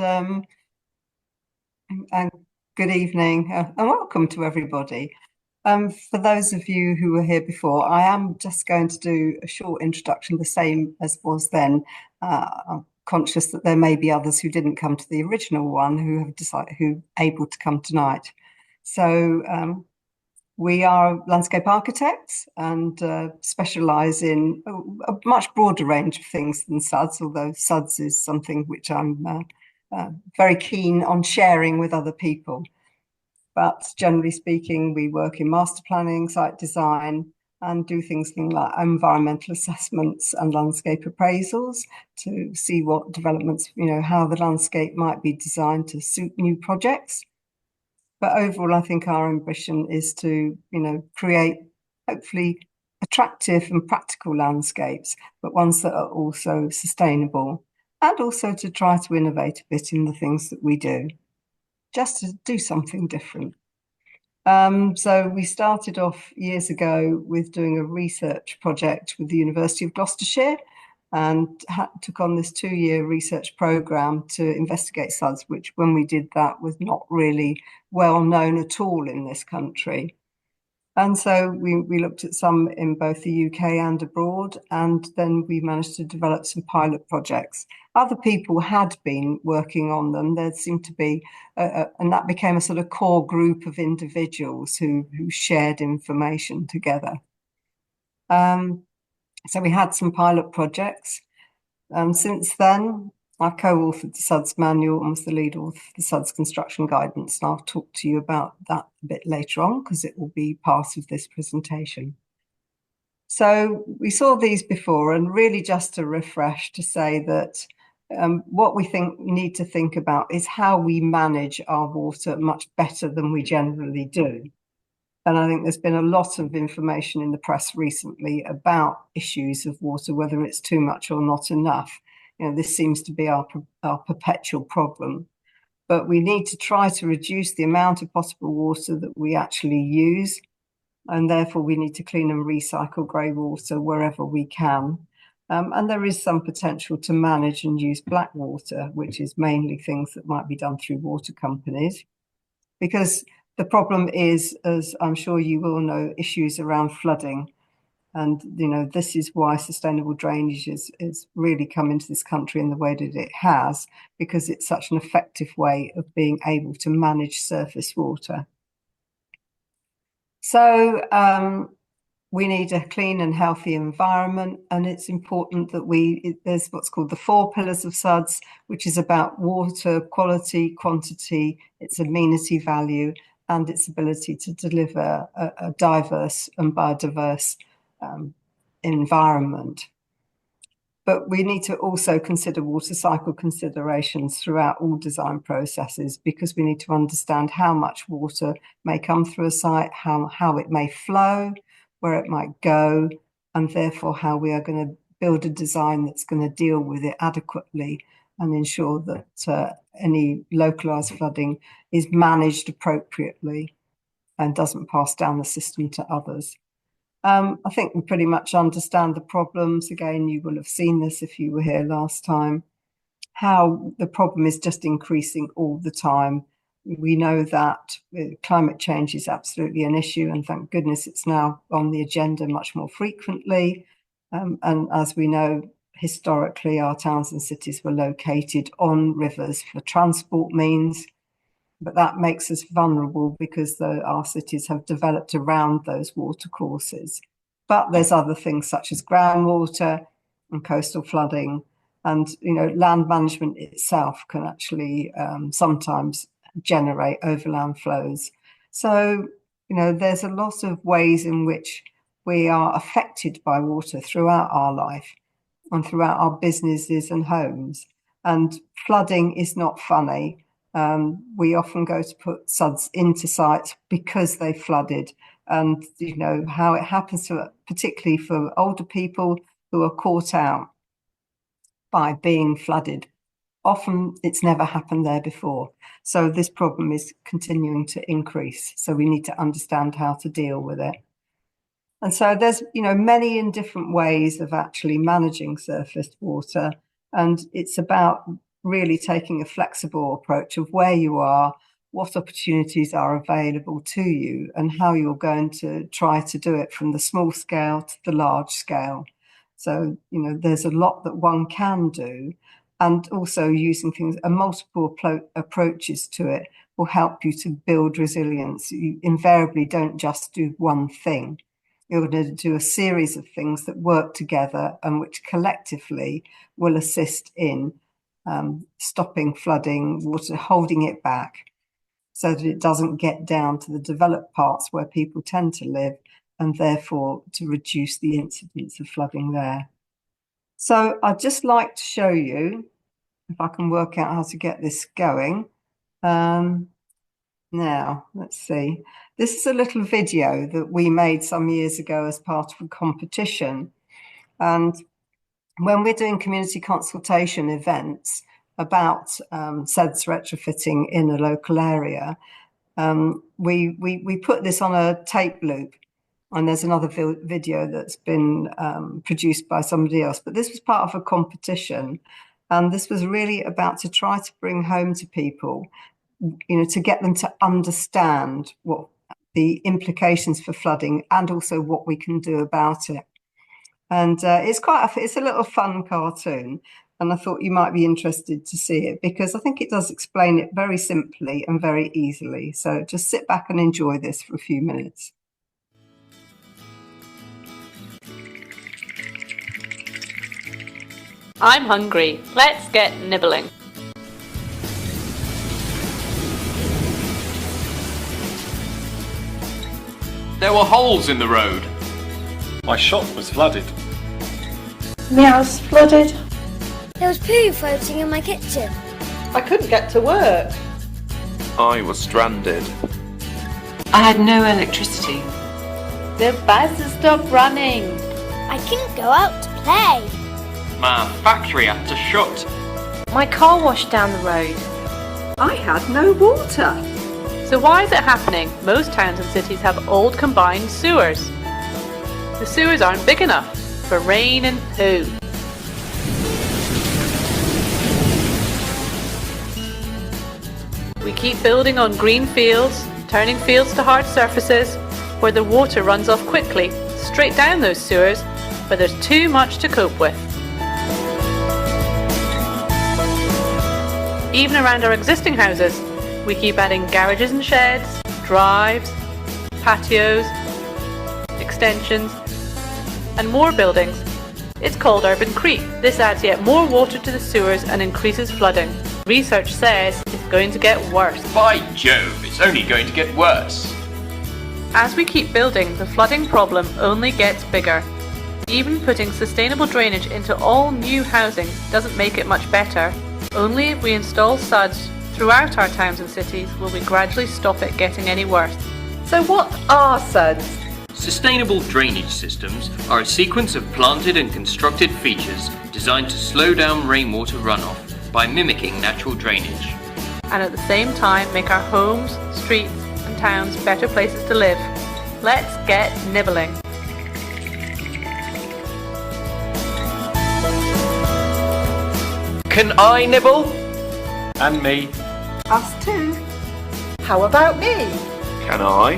and good evening and welcome to everybody. For those of you who were here before, I am just going to do a short introduction, the same as was then. I'm conscious that there may be others who didn't come to the original one who able to come tonight. So we are landscape architects and specialise in a much broader range of things than SuDS, although SuDS is something which I'm very keen on sharing with other people. But generally speaking, we work in master planning, site design, and do things like environmental assessments and landscape appraisals to see what developments, how the landscape might be designed to suit new projects. But overall, I think our ambition is to, create hopefully attractive and practical landscapes, but ones that are also sustainable, and also to try to innovate a bit in the things that we do, just to do something different. So we started off years ago with doing a research project with the University of Gloucestershire, and took on this 2-year research programme to investigate SuDS, which when we did that was not really well known at all in this country. And so we looked at some in both the UK and abroad, and then we managed to develop some pilot projects. Other people had been working on them. There seemed to be, and that became a sort of core group of individuals who shared information together. So we had some pilot projects. Since then, I co-authored the SuDS manual and was the lead author of the SuDS construction guidance. And I'll talk to you about that a bit later on because it will be part of this presentation. So we saw these before, and really just to refresh, to say that what we need to think about is how we manage our water much better than we generally do. And I think there's been a lot of information in the press recently about issues of water, whether it's too much or not enough. This seems to be our perpetual problem. But we need to try to reduce the amount of potable water that we actually use. And therefore, we need to clean and recycle grey water wherever we can. And there is some potential to manage and use black water, which is mainly things that might be done through water companies. Because the problem is, as I'm sure you will know, issues around flooding. And, this is why sustainable drainage is really come into this country in the way that it has, because it's such an effective way of being able to manage surface water. So we need a clean and healthy environment, and it's important that there's what's called the 4 pillars of SuDS, which is about water quality, quantity, its amenity value, and its ability to deliver a diverse and biodiverse environment. But we need to also consider water cycle considerations throughout all design processes, because we need to understand how much water may come through a site, how it may flow, where it might go, and therefore how we are going to build a design that's going to deal with it adequately and ensure that any localised flooding is managed appropriately and doesn't pass down the system to others. I think we pretty much understand the problems. Again, you will have seen this if you were here last time, how the problem is just increasing all the time. We know that climate change is absolutely an issue, and thank goodness it's now on the agenda much more frequently. And as we know, historically, our towns and cities were located on rivers for transport means, but that makes us vulnerable because our cities have developed around those watercourses. But there's other things such as groundwater and coastal flooding, and land management itself can actually sometimes generate overland flows. So there's a lot of ways in which we are affected by water throughout our life and throughout our businesses and homes. And flooding is not funny. We often go to put SuDS into sites because they flooded, and how it happens particularly for older people who are caught out by being flooded. Often it's never happened there before. So this problem is continuing to increase. So we need to understand how to deal with it. And so there's, many and different ways of actually managing surface water. And it's about really taking a flexible approach of where you are, what opportunities are available to you, and how you're going to try to do it from the small scale to the large scale. So, there's a lot that one can do, and also using multiple approaches to it will help you to build resilience. You invariably don't just do one thing. You're going to do a series of things that work together and which collectively will assist in stopping flooding, water, holding it back so that it doesn't get down to the developed parts where people tend to live, and therefore to reduce the incidence of flooding there. So I'd just like to show you, if I can work out how to get this going. Now, let's see. This is a little video that we made some years ago as part of a competition. And when we're doing community consultation events about SuDS retrofitting in a local area, we put this on a tape loop. And there's another video that's been produced by somebody else. But this was part of a competition. And this was really about to try to bring home to people, to get them to understand what the implications for flooding and also what we can do about it. And it's a little fun cartoon. And I thought you might be interested to see it because I think it does explain it very simply and very easily. So just sit back and enjoy this for a few minutes. I'm hungry. Let's get nibbling. There were holes in the road. My shop was flooded. My house flooded. There was poo floating in my kitchen. I couldn't get to work. I was stranded. I had no electricity. The buses stopped running. I couldn't go out to play. My factory had to shut. My car washed down the road. I had no water. So why is it happening? Most towns and cities have old combined sewers. The sewers aren't big enough for rain and poo. We keep building on green fields, turning fields to hard surfaces where the water runs off quickly, straight down those sewers where there's too much to cope with. Even around our existing houses, we keep adding garages and sheds, drives, patios, extensions, and more buildings. It's called urban creep. This adds yet more water to the sewers and increases flooding. Research says it's going to get worse. By Jove, it's only going to get worse. As we keep building, the flooding problem only gets bigger. Even putting sustainable drainage into all new housing doesn't make it much better. Only if we install SuDS throughout our towns and cities will we gradually stop it getting any worse. So what are SuDS? Sustainable drainage systems are a sequence of planted and constructed features designed to slow down rainwater runoff by mimicking natural drainage. And at the same time make our homes, streets and towns better places to live. Let's get nibbling. Can I nibble? And me. Us too. How about me? Can I?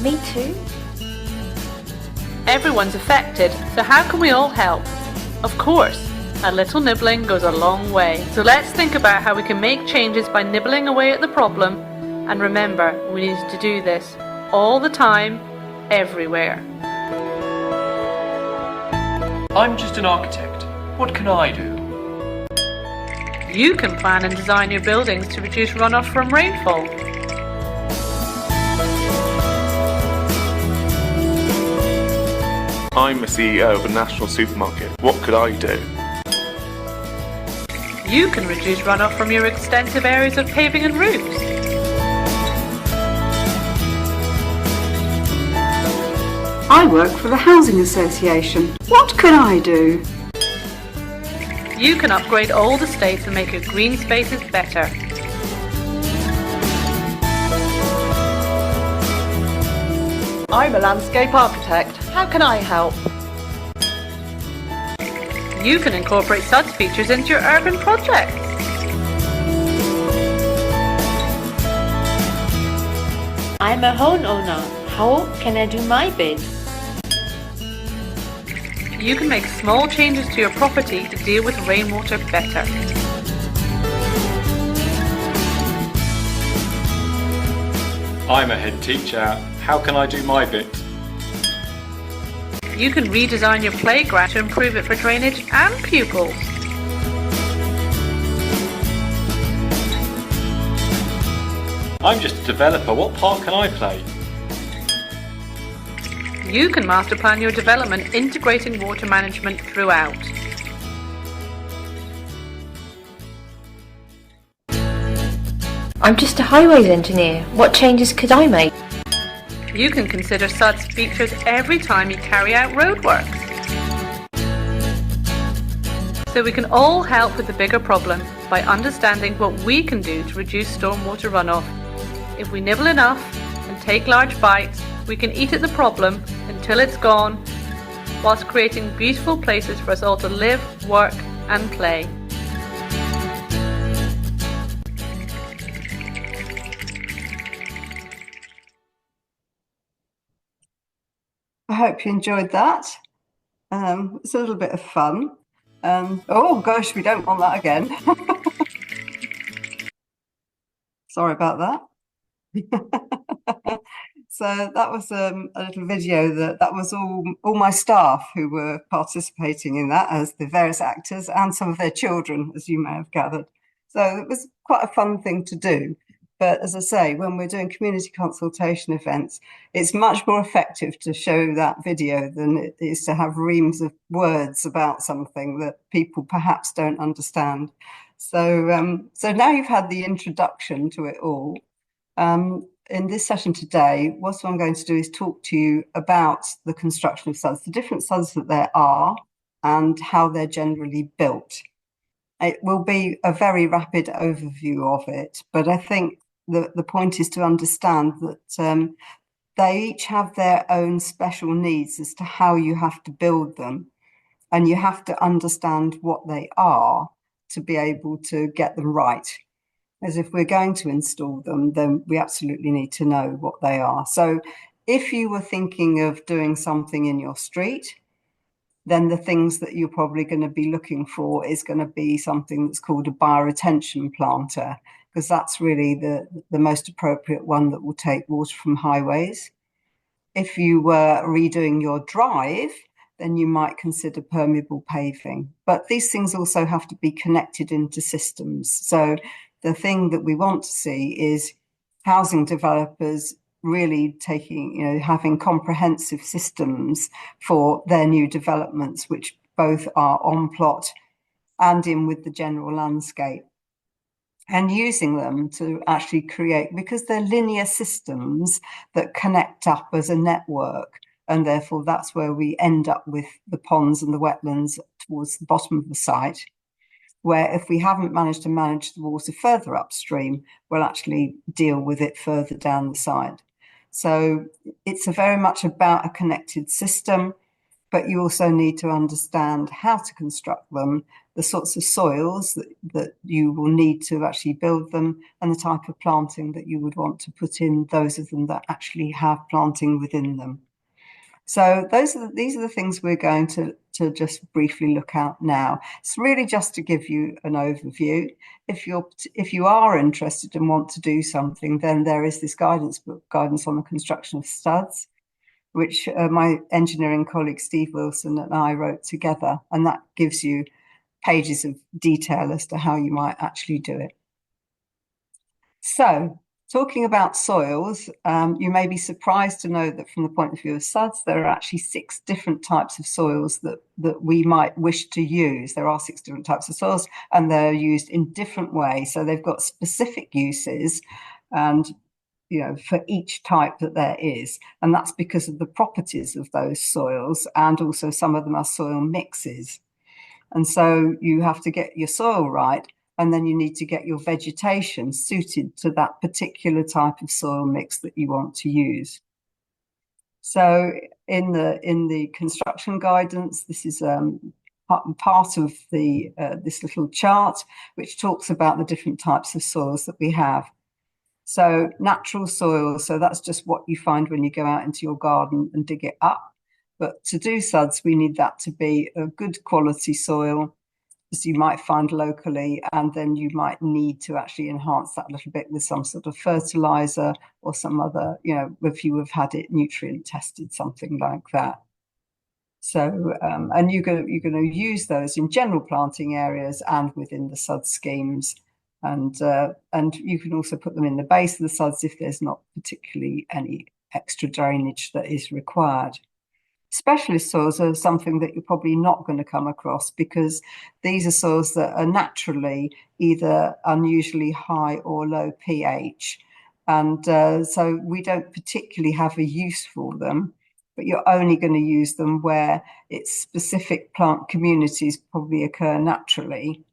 Me too. Everyone's affected, so how can we all help? Of course, a little nibbling goes a long way. So let's think about how we can make changes by nibbling away at the problem. And remember, we need to do this all the time, everywhere. I'm just an architect. What can I do? You can plan and design your buildings to reduce runoff from rainfall. I'm a CEO of a national supermarket. What could I do? You can reduce runoff from your extensive areas of paving and roofs. I work for the Housing Association. What can I do? You can upgrade old estates and make your green spaces better. I'm a landscape architect. How can I help? You can incorporate SuDS features into your urban projects. I'm a homeowner. How can I do my bit? You can make small changes to your property to deal with rainwater better. I'm a head teacher. How can I do my bit? You can redesign your playground to improve it for drainage and pupils. I'm just a developer. What part can I play? You can master plan your development, integrating water management throughout. I'm just a highways engineer. What changes could I make? You can consider SuDS features every time you carry out roadworks. So we can all help with the bigger problem by understanding what we can do to reduce stormwater runoff. If we nibble enough and take large bites, we can eat at the problem until it's gone, whilst creating beautiful places for us all to live, work and play. I hope you enjoyed that. It's a little bit of fun. Oh gosh, we don't want that again. Sorry about that. So that was a little video that was all my staff who were participating in that as the various actors and some of their children, as you may have gathered. So it was quite a fun thing to do. But as I say, when we're doing community consultation events, it's much more effective to show that video than it is to have reams of words about something that people perhaps don't understand. So, so now you've had the introduction to it all. In this session today, what I'm going to do is talk to you about the construction of SuDS, the different SuDS that there are and how they're generally built. It will be a very rapid overview of it, but I think the point is to understand that they each have their own special needs as to how you have to build them, and you have to understand what they are to be able to get them right. As if we're going to install them, then we absolutely need to know what they are. So if you were thinking of doing something in your street, then the things that you're probably going to be looking for is going to be something that's called a bioretention planter, because that's really the most appropriate one that will take water from highways. If you were redoing your drive, then you might consider permeable paving. But these things also have to be connected into systems. So the thing that we want to see is housing developers really taking, having comprehensive systems for their new developments, which both are on plot and in with the general landscape, and using them to actually create, because they're linear systems that connect up as a network. And therefore, that's where we end up with the ponds and the wetlands towards the bottom of the site, where if we haven't managed to manage the water further upstream, we'll actually deal with it further down the side. So it's very much about a connected system, but you also need to understand how to construct them, the sorts of soils that you will need to actually build them, and the type of planting that you would want to put in, those of them that actually have planting within them. So these are the things we're going to just briefly look at now. It's really just to give you an overview. If you are interested and want to do something, then there is this guidance book, Guidance on the Construction of SuDS, which my engineering colleague Steve Wilson and I wrote together, and that gives you pages of detail as to how you might actually do it. So, talking about soils, you may be surprised to know that from the point of view of SuDS, there are actually 6 different types of soils that we might wish to use. There are 6 different types of soils, and they're used in different ways. So they've got specific uses, and for each type that there is. And that's because of the properties of those soils, and also some of them are soil mixes. And so you have to get your soil right, and then you need to get your vegetation suited to that particular type of soil mix that you want to use. So in the construction guidance, this is part of this little chart, which talks about the different types of soils that we have. So natural soil, so that's just what you find when you go out into your garden and dig it up. But to do SuDS, we need that to be a good quality soil, as you might find locally, and then you might need to actually enhance that a little bit with some sort of fertilizer or some other, if you have had it nutrient tested, something like that. So, and you're going to use those in general planting areas and within the SuDS schemes. And you can also put them in the base of the SuDS if there's not particularly any extra drainage that is required. Specialist soils are something that you're probably not going to come across, because these are soils that are naturally either unusually high or low pH. And so we don't particularly have a use for them, but you're only going to use them where its specific plant communities probably occur naturally.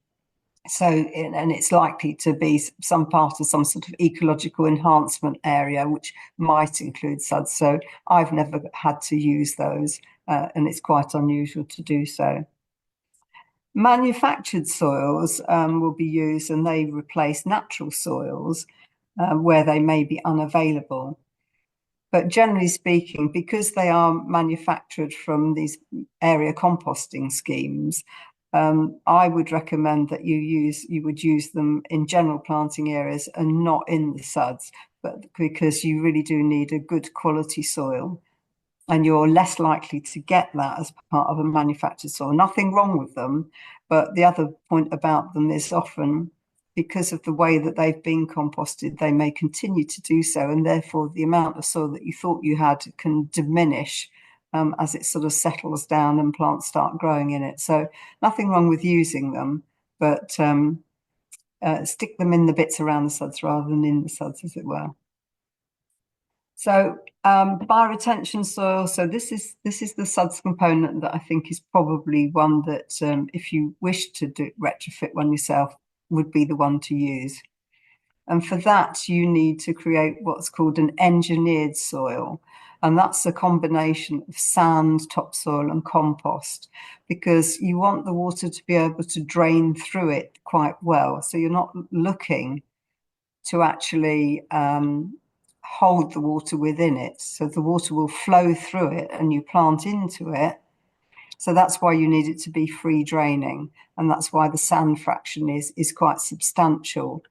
So, and it's likely to be some part of some sort of ecological enhancement area, which might include SuDS. So I've never had to use those, and it's quite unusual to do so. Manufactured soils will be used, and they replace natural soils where they may be unavailable. But generally speaking, because they are manufactured from these area composting schemes, I would recommend that you would use them in general planting areas and not in the SuDS, but because you really do need a good quality soil, and you're less likely to get that as part of a manufactured soil. Nothing wrong with them, but the other point about them is often because of the way that they've been composted, they may continue to do so, and therefore the amount of soil that you thought you had can diminish as it sort of settles down and plants start growing in it. So nothing wrong with using them, but stick them in the bits around the SuDS rather than in the SuDS, as it were. So bioretention soil. So this is the SuDS component that I think is probably one that if you wish to retrofit one yourself, would be the one to use. And for that, you need to create what's called an engineered soil. And that's a combination of sand, topsoil, and compost, because you want the water to be able to drain through it quite well. So you're not looking to actually hold the water within it. So the water will flow through it and you plant into it. So that's why you need it to be free draining. And that's why the sand fraction is quite substantial.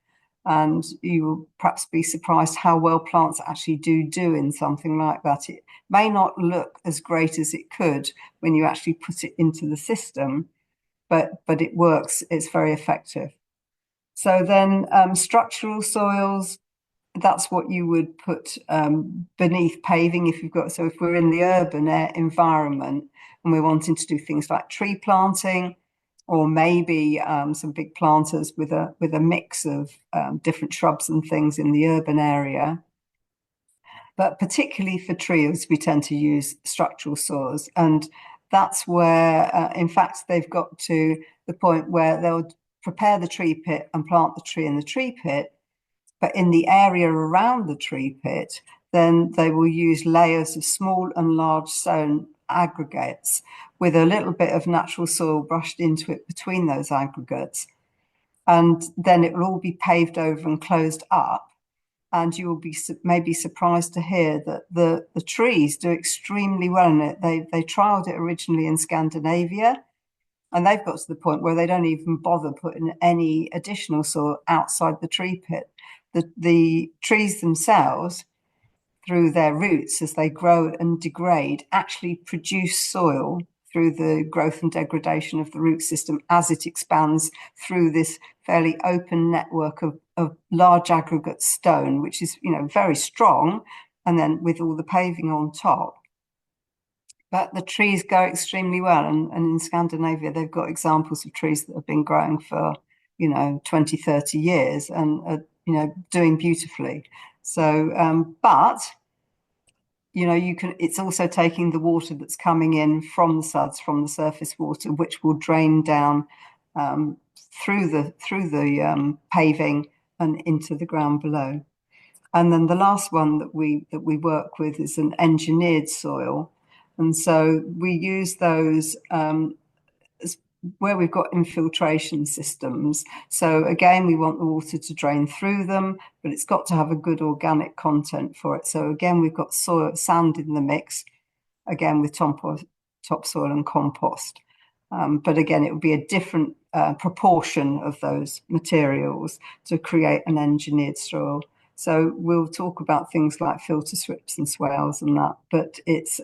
And you will perhaps be surprised how well plants actually do in something like that. It may not look as great as it could when you actually put it into the system, but it works. It's very effective. So then structural soils, that's what you would put beneath paving if you've got, so if we're in the urban environment and we're wanting to do things like tree planting, or maybe some big planters with a mix of different shrubs and things in the urban area. But particularly for trees, we tend to use structural soils. And that's where, in fact, they've got to the point where they'll prepare the tree pit and plant the tree in the tree pit. But in the area around the tree pit, then they will use layers of small and large sown aggregates with a little bit of natural soil brushed into it between those aggregates. And then it will all be paved over and closed up. And you will be maybe surprised to hear that the trees do extremely well in it. They trialled it originally in Scandinavia, and they've got to the point where they don't even bother putting any additional soil outside the tree pit. The trees themselves, through their roots as they grow and degrade, actually produce soil through the growth and degradation of the root system as it expands through this fairly open network of large aggregate stone, which is, very strong, and then with all the paving on top. But the trees go extremely well, and in Scandinavia they've got examples of trees that have been growing for 20, 30 years and are doing beautifully. So but it's also taking the water that's coming in from the SuDS, from the surface water, which will drain down through the paving and into the ground below. And then the last one that we work with is an engineered soil. And so we use those where we've got infiltration systems. So again, we want the water to drain through them, but it's got to have a good organic content for it. So again, we've got sand in the mix, again with topsoil and compost. But again, it would be a different proportion of those materials to create an engineered soil. So we'll talk about things like filter strips and swales and that, but it's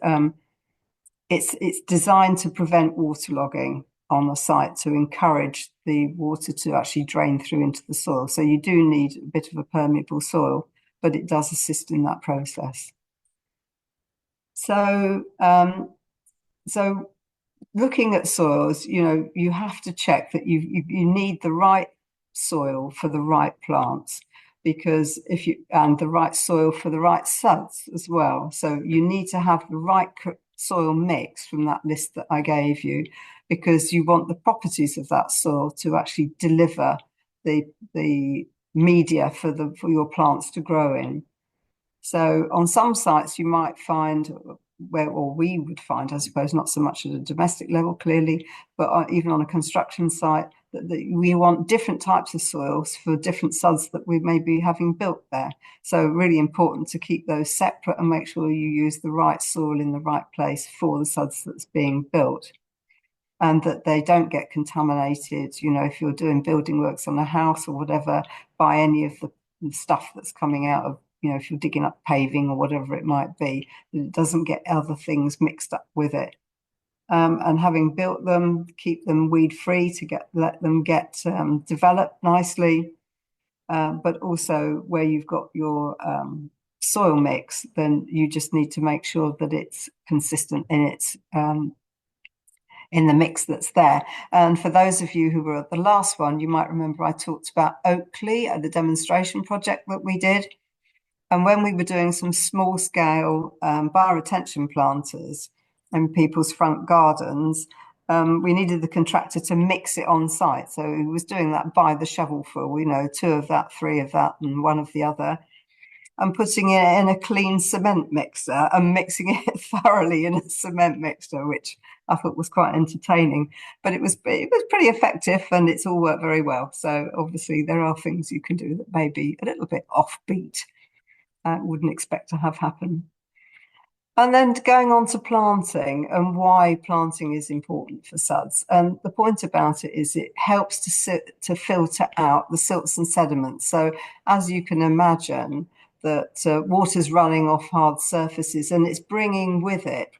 designed to prevent waterlogging on the site, to encourage the water to actually drain through into the soil. So you do need a bit of a permeable soil, but it does assist in that process. So, looking at soils, you have to check that you need the right soil for the right plants, because and the right soil for the right suds as well. So you need to have the right soil mix from that list that I gave you, because you want the properties of that soil to actually deliver the media for your plants to grow in. So on some sites you might find we would find, I suppose, not so much at a domestic level clearly, but even on a construction site, that we want different types of soils for different suds that we may be having built there. So really important to keep those separate and make sure you use the right soil in the right place for the suds that's being built, and that they don't get contaminated, if you're doing building works on a house or whatever, by any of the stuff that's coming out of, if you're digging up paving or whatever it might be, that it doesn't get other things mixed up with it. And having built them, keep them weed free to let them get developed nicely. But also where you've got your soil mix, then you just need to make sure that it's consistent in its in the mix that's there. And for those of you who were at the last one, you might remember I talked about Oakley at the demonstration project that we did. And when we were doing some small scale bioretention planters in people's front gardens, we needed the contractor to mix it on site. So he was doing that by the shovelful, 2 of that, 3 of that, and 1 of the other, and putting it in a clean cement mixer and mixing it thoroughly in a cement mixer, which I thought was quite entertaining. But it was pretty effective, and it's all worked very well. So obviously there are things you can do that may be a little bit offbeat. Wouldn't expect to have happen. And then going on to planting and why planting is important for suds. And the point about it is it helps to filter out the silts and sediments. So as you can imagine, that water's running off hard surfaces, and it's bringing with it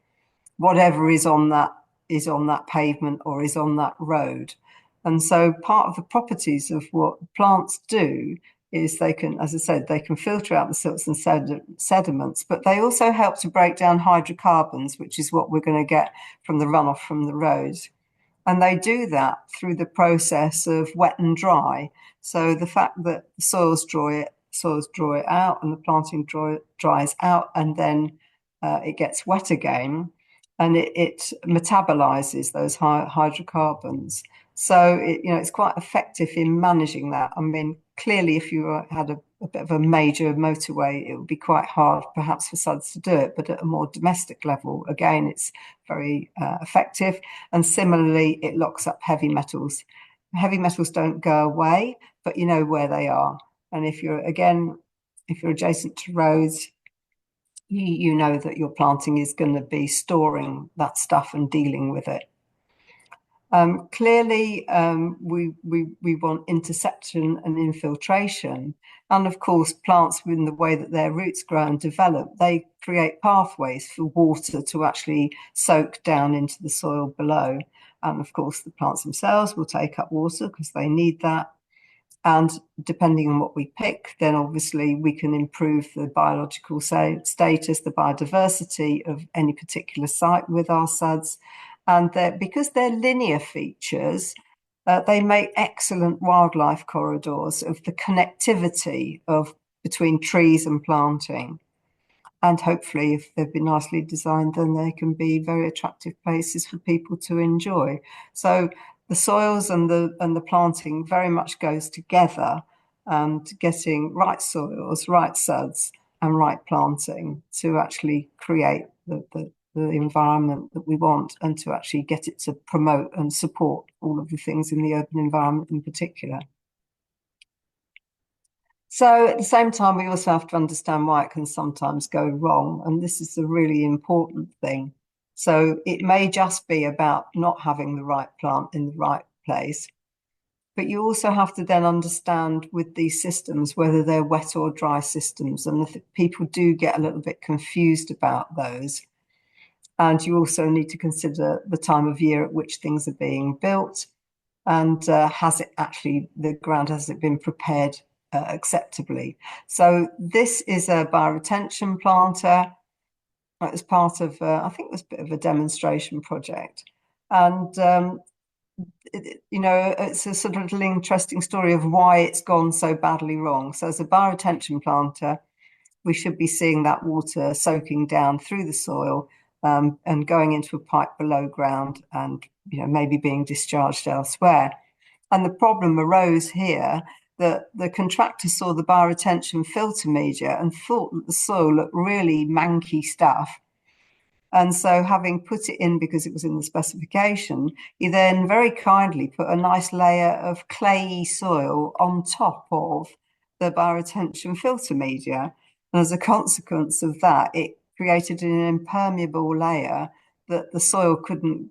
whatever is on that pavement or is on that road. And so part of the properties of what plants do is they can, as I said, they can filter out the silts and sediments, but they also help to break down hydrocarbons, which is what we're going to get from the runoff from the roads. And they do that through the process of wet and dry. So the fact that the soils draw it out and the planting dries out, and then it gets wet again, and it metabolizes those hydrocarbons. So it's quite effective in managing that. I mean, clearly, if you had a bit of a major motorway, it would be quite hard, perhaps, for suds to do it. But at a more domestic level, again, it's very effective. And similarly, it locks up heavy metals. Heavy metals don't go away, but you know where they are. And if you're adjacent to roads, you know that your planting is going to be storing that stuff and dealing with it. Clearly, we want interception and infiltration. And of course, plants, in the way that their roots grow and develop, they create pathways for water to actually soak down into the soil below. And of course, the plants themselves will take up water because they need that. And depending on what we pick, then obviously we can improve the biological status, the biodiversity of any particular site with our suds. And because they're linear features, they make excellent wildlife corridors of the connectivity between trees and planting. And hopefully, if they've been nicely designed, then they can be very attractive places for people to enjoy. So the soils and the planting very much goes together, and getting right soils, right suds, and right planting to actually create the the environment that we want, and to actually get it to promote and support all of the things in the urban environment in particular. So at the same time, we also have to understand why it can sometimes go wrong. And this is a really important thing. So it may just be about not having the right plant in the right place. But you also have to then understand with these systems, whether they're wet or dry systems. And if people do get a little bit confused about those. And you also need to consider the time of year at which things are being built. And has it been prepared acceptably? So this is a bioretention planter. It was part of, I think it was a bit of a demonstration project. And, it's a sort of little interesting story of why it's gone so badly wrong. So as a bioretention planter, we should be seeing that water soaking down through the soil and going into a pipe below ground and, maybe being discharged elsewhere. And the problem arose here that the contractor saw the bioretention filter media and thought that the soil looked really manky stuff. And so having put it in because it was in the specification, he then very kindly put a nice layer of clayey soil on top of the bioretention filter media. And as a consequence of that, it created an impermeable layer that the soil couldn't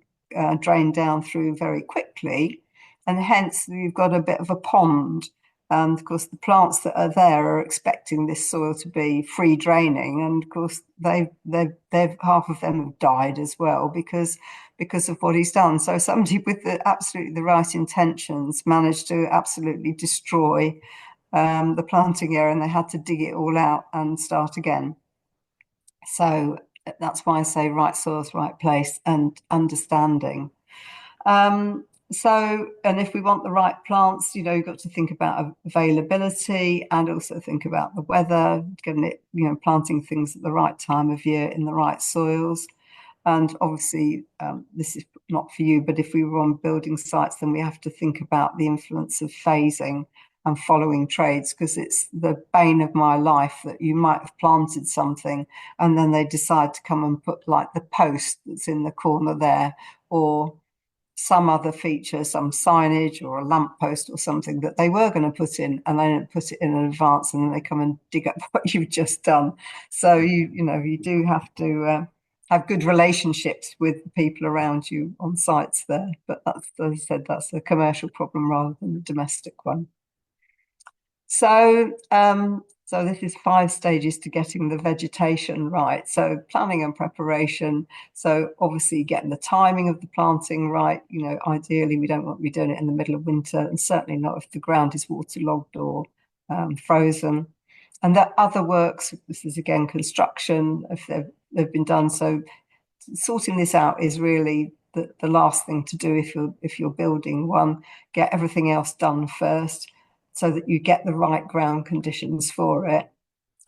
drain down through very quickly. And hence you've got a bit of a pond. And of course, the plants that are there are expecting this soil to be free draining. And of course, they've half of them have died as well because of what he's done. So somebody with absolutely the right intentions managed to absolutely destroy the planting area, and they had to dig it all out and start again. So that's why I say right soils, right place, and understanding. And if we want the right plants, you've got to think about availability and also think about the weather, getting it, planting things at the right time of year in the right soils. And obviously, this is not for you, but if we were on building sites, then we have to think about the influence of phasing and following trades, because it's the bane of my life that you might have planted something and then they decide to come and put like the post that's in the corner there, or some other feature, some signage or a lamppost or something that they were going to put in, and they didn't put it in advance, and then they come and dig up what you've just done. So you do have to have good relationships with the people around you on sites there. But that's, as I said, that's a commercial problem rather than a domestic one. So this is 5 stages to getting the vegetation right. So planning and preparation. So obviously getting the timing of the planting right. Ideally we don't want to be doing it in the middle of winter, and certainly not if the ground is waterlogged or frozen. And that other works, this is again construction, if they've been done. So sorting this out is really the last thing to do if you're building one. Get everything else done first, so that you get the right ground conditions for it,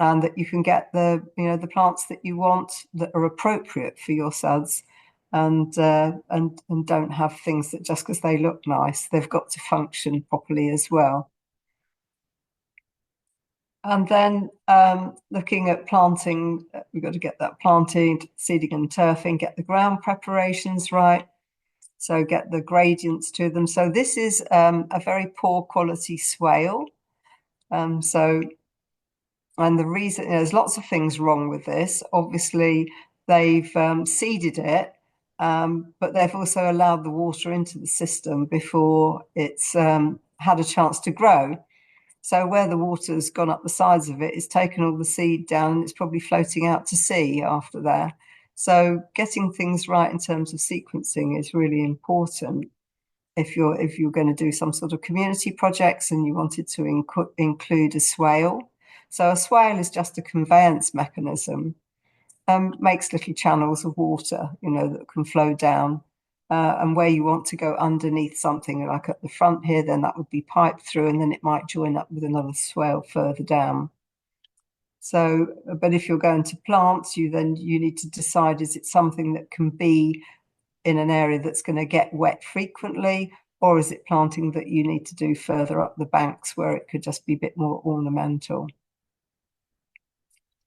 and that you can get the plants that you want that are appropriate for your SuDS, and don't have things that just because they look nice, they've got to function properly as well. And then looking at planting, we've got to get that planted, seeding and turfing, get the ground preparations right. So get the gradients to them. So this is a very poor quality swale. And the reason, there's lots of things wrong with this. Obviously, they've seeded it, but they've also allowed the water into the system before it's had a chance to grow. So where the water's gone up the sides of it, it's taken all the seed down, and it's probably floating out to sea after there. So getting things right in terms of sequencing is really important if you're going to do some sort of community projects and you wanted to include a swale. So a swale is just a conveyance mechanism, makes little channels of water, that can flow down. And where you want to go underneath something, like at the front here, then that would be piped through, and then it might join up with another swale further down. So, but if you're going to plant, you need to decide, is it something that can be in an area that's going to get wet frequently, or is it planting that you need to do further up the banks where it could just be a bit more ornamental?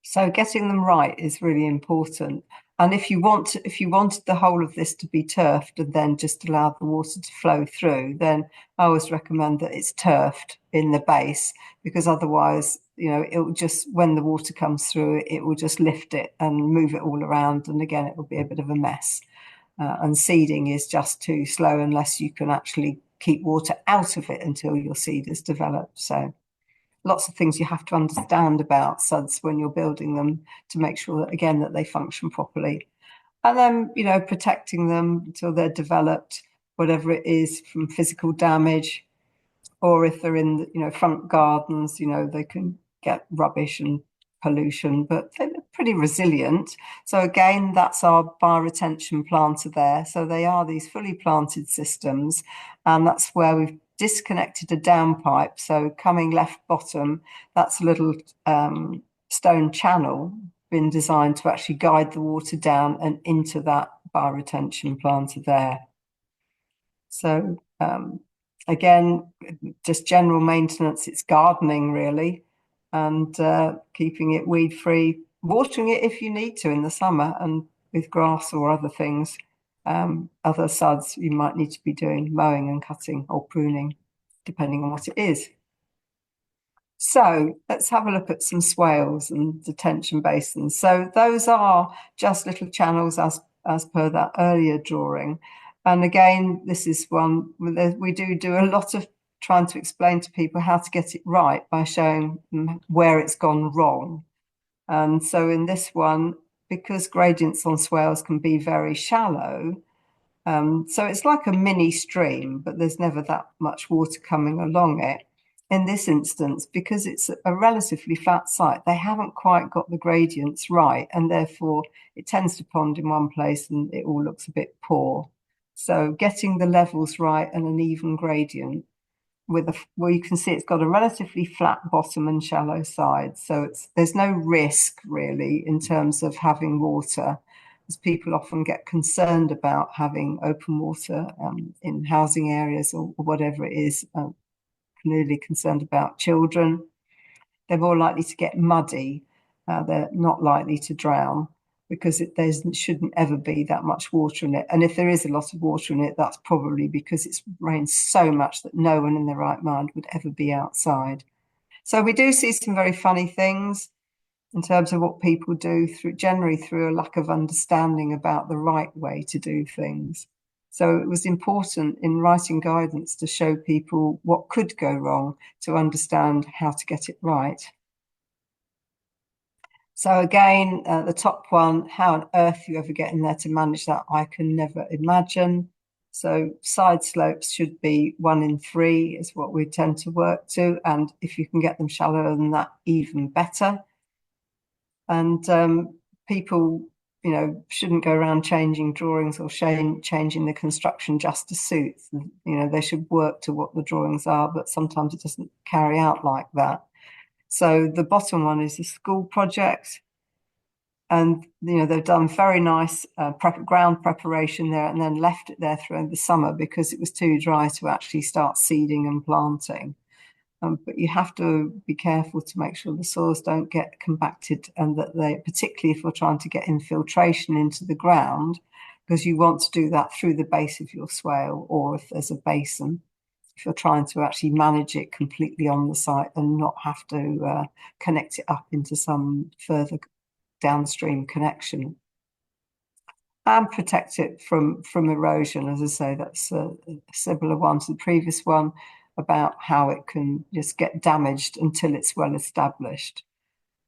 So getting them right is really important. And if you wanted the whole of this to be turfed and then just allow the water to flow through, then I always recommend that it's turfed in the base, because otherwise, it will just, when the water comes through, it will just lift it and move it all around. And again, it will be a bit of a mess. And seeding is just too slow unless you can actually keep water out of it until your seed is developed. So lots of things you have to understand about SuDS when you're building them to make sure that, again, that they function properly. And then, protecting them until they're developed, whatever it is, from physical damage, or if they're in, front gardens, they can get rubbish and pollution, but they're pretty resilient. So again, that's our bioretention planter there. So they are these fully planted systems, and that's where we've disconnected a downpipe. So coming left bottom, that's a little stone channel been designed to actually guide the water down and into that bioretention planter there. So again, just general maintenance, it's gardening really, and keeping it weed free, watering it if you need to in the summer, and with grass or other things, other SuDS, you might need to be doing mowing and cutting or pruning, depending on what it is. So let's have a look at some swales and detention basins. So those are just little channels as per that earlier drawing. And again, this is one we do a lot of trying to explain to people how to get it right by showing them where it's gone wrong. And so in this one, because gradients on swales can be very shallow, so it's like a mini stream, but there's never that much water coming along it. In this instance, because it's a relatively flat site, they haven't quite got the gradients right, and therefore it tends to pond in one place and it all looks a bit poor. So getting the levels right and an even gradient well, you can see it's got a relatively flat bottom and shallow side. So there's no risk really in terms of having water, as people often get concerned about having open water in housing areas or whatever it is. Clearly concerned about children. They're more likely to get muddy. They're not likely to drown, because there shouldn't ever be that much water in it. And if there is a lot of water in it, that's probably because it's rained so much that no one in their right mind would ever be outside. So we do see some very funny things in terms of what people do, generally through a lack of understanding about the right way to do things. So it was important in writing guidance to show people what could go wrong, to understand how to get it right. So again, the top one, how on earth you ever get in there to manage that, I can never imagine. So side slopes should be 1 in 3 is what we tend to work to. And if you can get them shallower than that, even better. And people, shouldn't go around changing drawings or changing the construction just to suit. They should work to what the drawings are, but sometimes it doesn't carry out like that. So the bottom one is a school project, and they've done very nice ground preparation there, and then left it there through the summer because it was too dry to actually start seeding and planting. But you have to be careful to make sure the soils don't get compacted, and that particularly if you're trying to get infiltration into the ground, because you want to do that through the base of your swale, or if there's a basin, if you're trying to actually manage it completely on the site and not have to connect it up into some further downstream connection. And protect it from erosion. As I say, that's a similar one to the previous one, about how it can just get damaged until it's well established.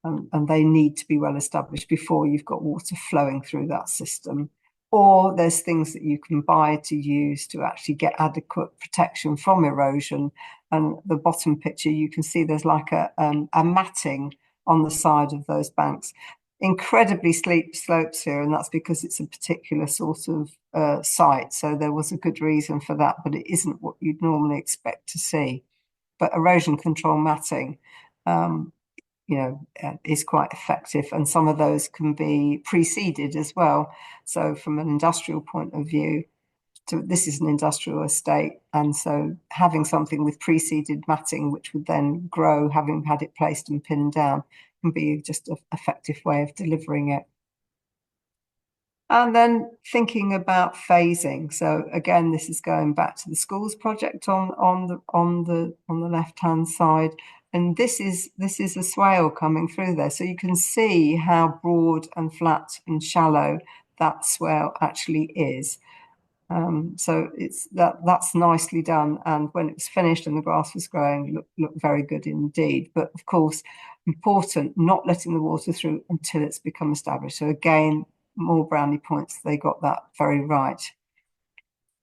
And they need to be well established before you've got water flowing through that system. Or there's things that you can buy to use to actually get adequate protection from erosion. And the bottom picture, you can see there's like a matting on the side of those banks. Incredibly steep slopes here, and that's because it's a particular sort of site. So there was a good reason for that, but it isn't what you'd normally expect to see. But erosion control matting, is quite effective, and some of those can be preceded as well. So from an industrial point of view, this is an industrial estate, and so having something with preceded matting, which would then grow, having had it placed and pinned down, can be just an effective way of delivering it. And then thinking about phasing. So again, this is going back to the schools project on the left-hand side. And this is a swale coming through there. So you can see how broad and flat and shallow that swale actually is. So that's nicely done. And when it was finished and the grass was growing, looked very good indeed. But of course, important, not letting the water through until it's become established. So again, more brownie points, they got that very right.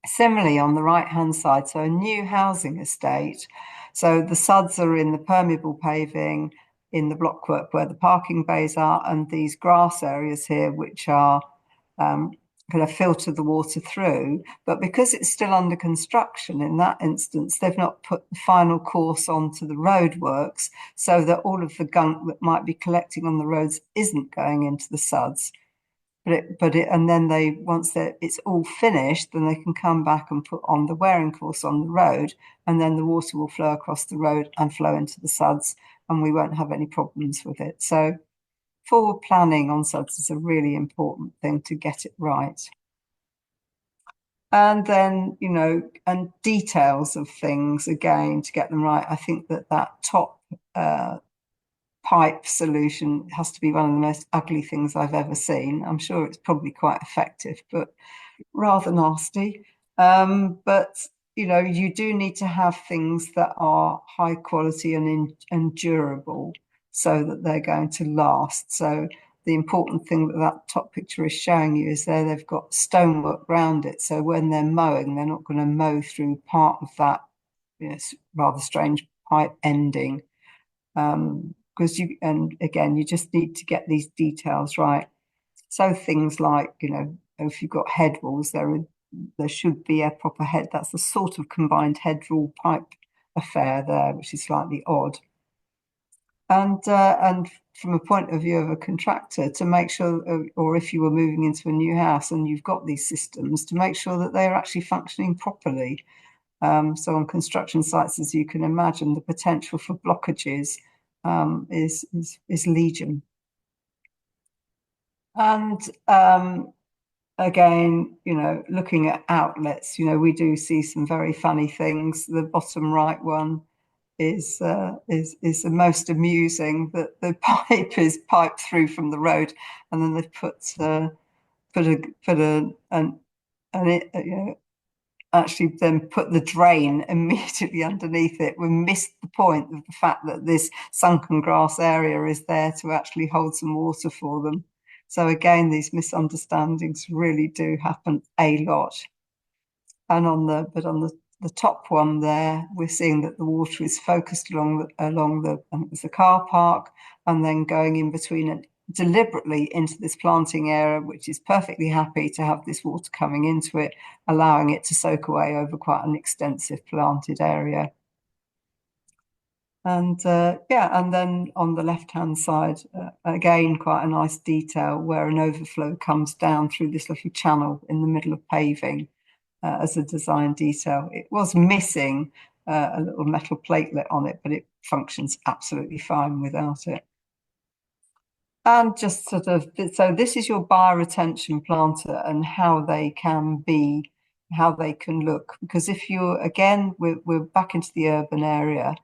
Similarly, on the right-hand side, so a new housing estate. So the SuDS are in the permeable paving, in the blockwork where the parking bays are, and these grass areas here, which are going to filter the water through. But because it's still under construction, in that instance, they've not put the final course onto the roadworks so that all of the gunk that might be collecting on the roads isn't going into the SuDS. And then once it's all finished, then they can come back and put on the wearing course on the road, and then the water will flow across the road and flow into the SuDS, and we won't have any problems with it. So forward planning on SuDS is a really important thing to get it right. And then, and details of things, again, to get them right. I think that top pipe solution has to be one of the most ugly things I've ever seen. I'm sure it's probably quite effective, but rather nasty. But you do need to have things that are high quality and durable so that they're going to last. So the important thing that top picture is showing you is they've got stonework around it. So when they're mowing, they're not going to mow through part of that rather strange pipe ending. Because you just need to get these details right. So things like, if you've got head walls, there should be a proper head. That's a sort of combined head wall pipe affair there, which is slightly odd. And from a point of view of a contractor, to make sure, or if you were moving into a new house and you've got these systems, to make sure that they're actually functioning properly. So on construction sites, as you can imagine, the potential for blockages is legion. And again, looking at outlets, we do see some very funny things. The bottom right one is the most amusing, that the pipe is piped through from the road, and then they've actually then put the drain immediately underneath it. We missed the point of the fact that this sunken grass area is there to actually hold some water for them. So again, these misunderstandings really do happen a lot. And on the top one there, we're seeing that the water is focused along the car park, and then going in between and deliberately into this planting area, which is perfectly happy to have this water coming into it, allowing it to soak away over quite an extensive planted area. And and then on the left-hand side, again, quite a nice detail where an overflow comes down through this little channel in the middle of paving as a design detail. It was missing a little metal platelet on it, but it functions absolutely fine without it. And just so this is your bioretention planter and how they can look. Because if we're back into the urban area,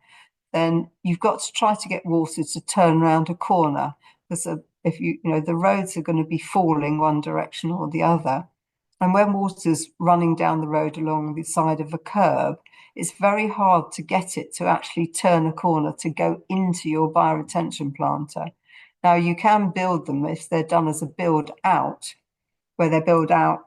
then you've got to try to get water to turn around a corner. Because if the roads are going to be falling one direction or the other. And when water's running down the road along the side of a curb, it's very hard to get it to actually turn a corner to go into your bioretention planter. Now, you can build them if they're done as a build out, where they're built out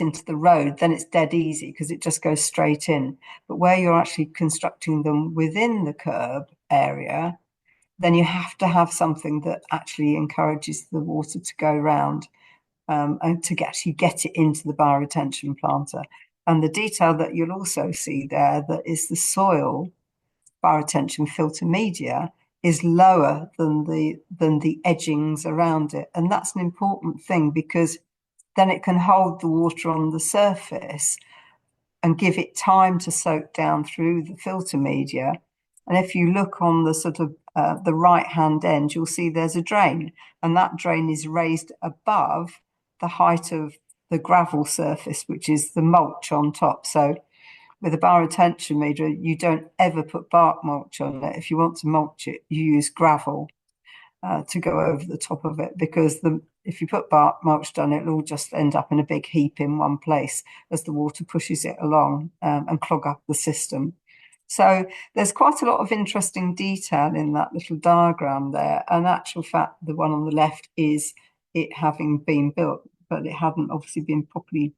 into the road, then it's dead easy because it just goes straight in. But where you're actually constructing them within the curb area, then you have to have something that actually encourages the water to go around and to actually get it into the bioretention planter. And the detail that you'll also see there, that is the soil bioretention filter media, is lower than the edgings around it. And that's an important thing, because then it can hold the water on the surface and give it time to soak down through the filter media. And if you look on the sort of the right-hand end, you'll see there's a drain, and that drain is raised above the height of the gravel surface, which is the mulch on top. So with a bioretention meter, you don't ever put bark mulch on it. If you want to mulch it, you use gravel to go over the top of it, because if you put bark mulch on it, it'll all just end up in a big heap in one place as the water pushes it along and clog up the system. So there's quite a lot of interesting detail in that little diagram there. And actual fact, the one on the left is it having been built, but it hadn't obviously been properly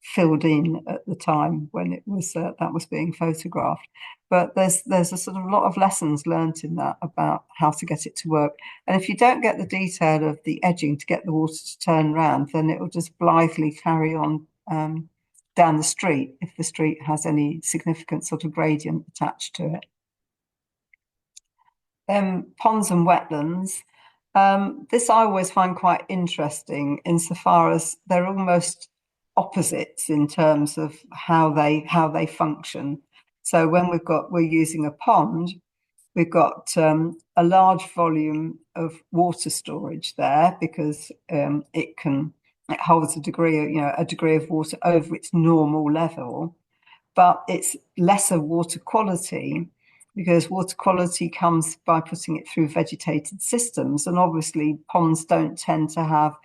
filled in at the time when it was that was being photographed. But there's a sort of lot of lessons learned in that about how to get it to work. And if you don't get the detail of the edging to get the water to turn around, then it will just blithely carry on down the street if the street has any significant sort of gradient attached to it. Ponds and wetlands. This I always find quite interesting insofar as they're almost opposites in terms of how they function. So when we're using a pond, we've got a large volume of water storage there, because it holds a degree of water over its normal level, but it's lesser water quality, because water quality comes by putting it through vegetated systems, and obviously ponds don't tend to have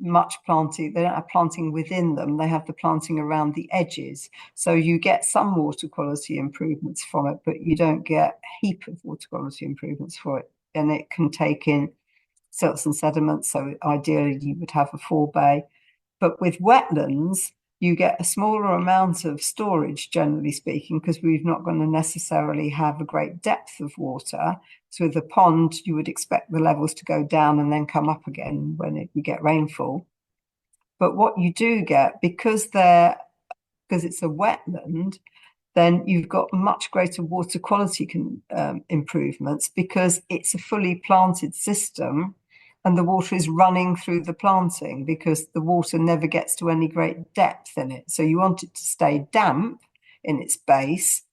much planting. They don't have planting within them, they have the planting around the edges. So you get some water quality improvements from it, but you don't get a heap of water quality improvements for it. And it can take in silts and sediments, so ideally you would have a forebay. But with wetlands, you get a smaller amount of storage, generally speaking, because we're not going to necessarily have a great depth of water. So with a pond, you would expect the levels to go down and then come up again when you get rainfall. But what you do get, because it's a wetland, then you've got much greater water quality improvements, because it's a fully planted system and the water is running through the planting, because the water never gets to any great depth in it. So you want it to stay damp in its base,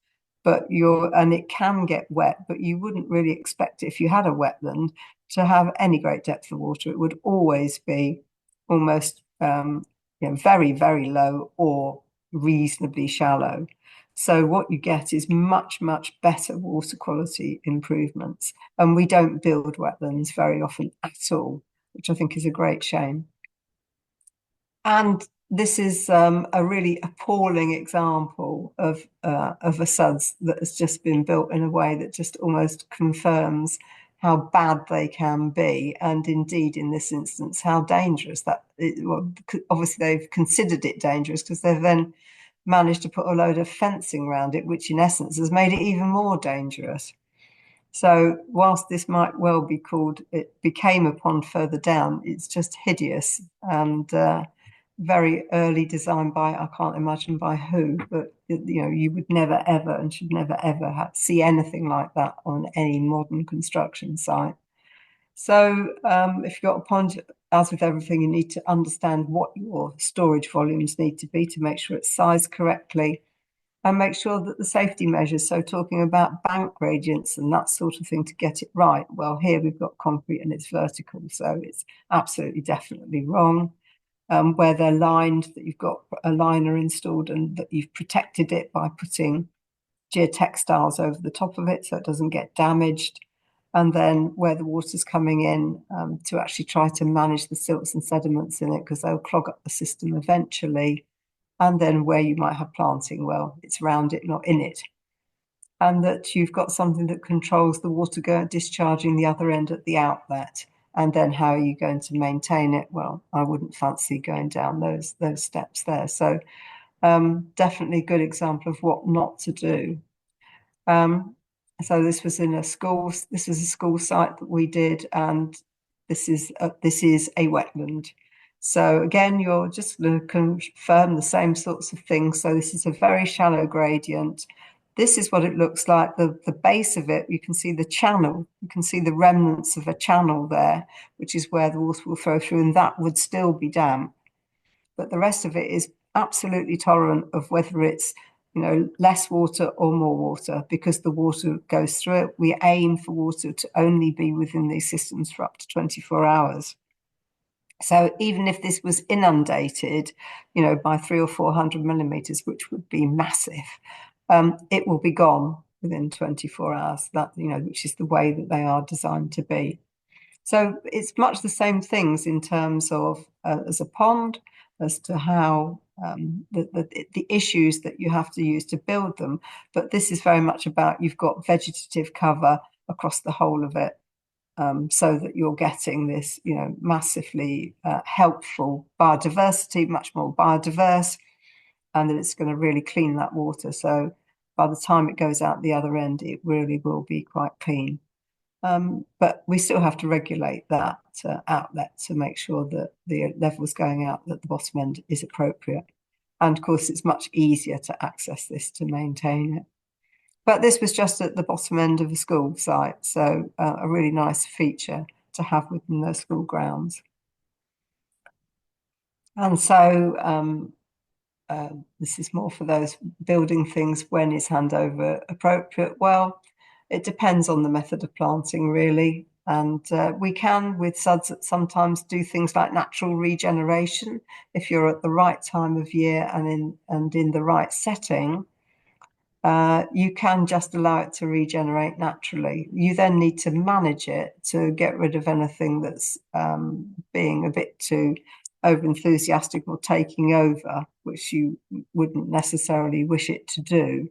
and it can get wet, but you wouldn't really expect it, if you had a wetland, to have any great depth of water. It would always be almost very, very low or reasonably shallow. So what you get is much, much better water quality improvements. And we don't build wetlands very often at all, which I think is a great shame. And this is a really appalling example of a SuDS that has just been built in a way that just almost confirms how bad they can be, and indeed in this instance how dangerous obviously they've considered it dangerous, because they've then managed to put a load of fencing around it, which in essence has made it even more dangerous. So whilst this might well be called, it became a pond further down, it's just hideous and very early design by, I can't imagine by who, but you would never ever and should never ever see anything like that on any modern construction site. So if you've got a pond, as with everything, you need to understand what your storage volumes need to be to make sure it's sized correctly, and make sure that the safety measures, so talking about bank gradients and that sort of thing, to get it right. Well, here we've got concrete and it's vertical, so it's absolutely definitely wrong. Where they're lined, that you've got a liner installed and that you've protected it by putting geotextiles over the top of it so it doesn't get damaged. And then where the water's coming in, to actually try to manage the silts and sediments in it, because they'll clog up the system eventually. And then where you might have planting, well, it's around it, not in it. And that you've got something that controls the water discharging the other end at the outlet. And then how are you going to maintain it? Well, I wouldn't fancy going down those steps there. So definitely a good example of what not to do. So this was in a school. This is a school site that we did, and this is a wetland. So again, you're just going to confirm the same sorts of things. So this is a very shallow gradient. This is what it looks like. The base of it, you can see the channel. You can see the remnants of a channel there, which is where the water will flow through, and that would still be damp. But the rest of it is absolutely tolerant of whether it's less water or more water, because the water goes through it. We aim for water to only be within these systems for up to 24 hours. So even if this was inundated, by 300 or 400 millimeters, which would be massive, it will be gone within 24 hours, which is the way that they are designed to be. So it's much the same things in terms of as a pond, as to how the issues that you have to use to build them. But this is very much about you've got vegetative cover across the whole of it. So that you're getting this, massively helpful biodiversity, much more biodiverse, and that it's going to really clean that water. So by the time it goes out the other end, it really will be quite clean. But we still have to regulate that outlet to make sure that the levels going out at the bottom end is appropriate. And of course, it's much easier to access this to maintain it. But this was just at the bottom end of the school site, so a really nice feature to have within the school grounds. And so this is more for those building things. When is handover appropriate? Well, it depends on the method of planting, really. And we can, with SuDS, sometimes do things like natural regeneration. If you're at the right time of year and in the right setting, you can just allow it to regenerate naturally. You then need to manage it to get rid of anything that's being a bit too over-enthusiastic or taking over, which you wouldn't necessarily wish it to do.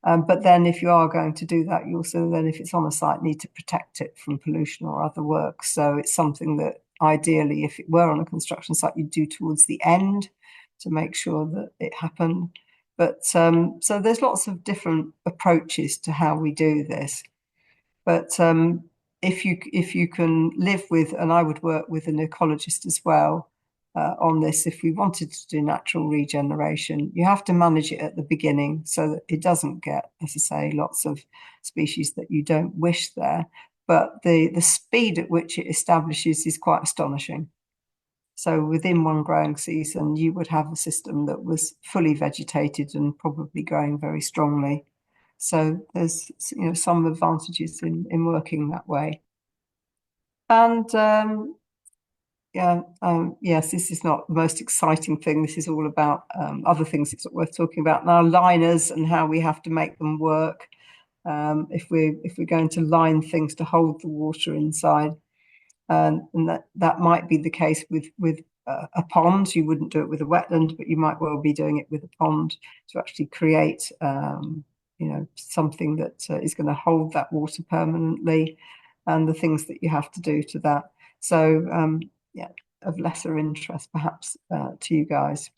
But then if you are going to do that, you also then, if it's on a site, need to protect it from pollution or other work. So it's something that ideally, if it were on a construction site, you'd do towards the end to make sure that it happened. But so there's lots of different approaches to how we do this. But if you can live with, and I would work with an ecologist as well on this, if we wanted to do natural regeneration, you have to manage it at the beginning so that it doesn't get, as I say, lots of species that you don't wish there. But the speed at which it establishes is quite astonishing. So within one growing season, you would have a system that was fully vegetated and probably growing very strongly. So there's some advantages in working that way. And yes, this is not the most exciting thing. This is all about other things that's worth talking about now, liners and how we have to make them work. If we're going to line things to hold the water inside. And that might be the case with a pond. You wouldn't do it with a wetland, but you might well be doing it with a pond to actually create, something that is going to hold that water permanently, and the things that you have to do to that. So, of lesser interest perhaps to you guys.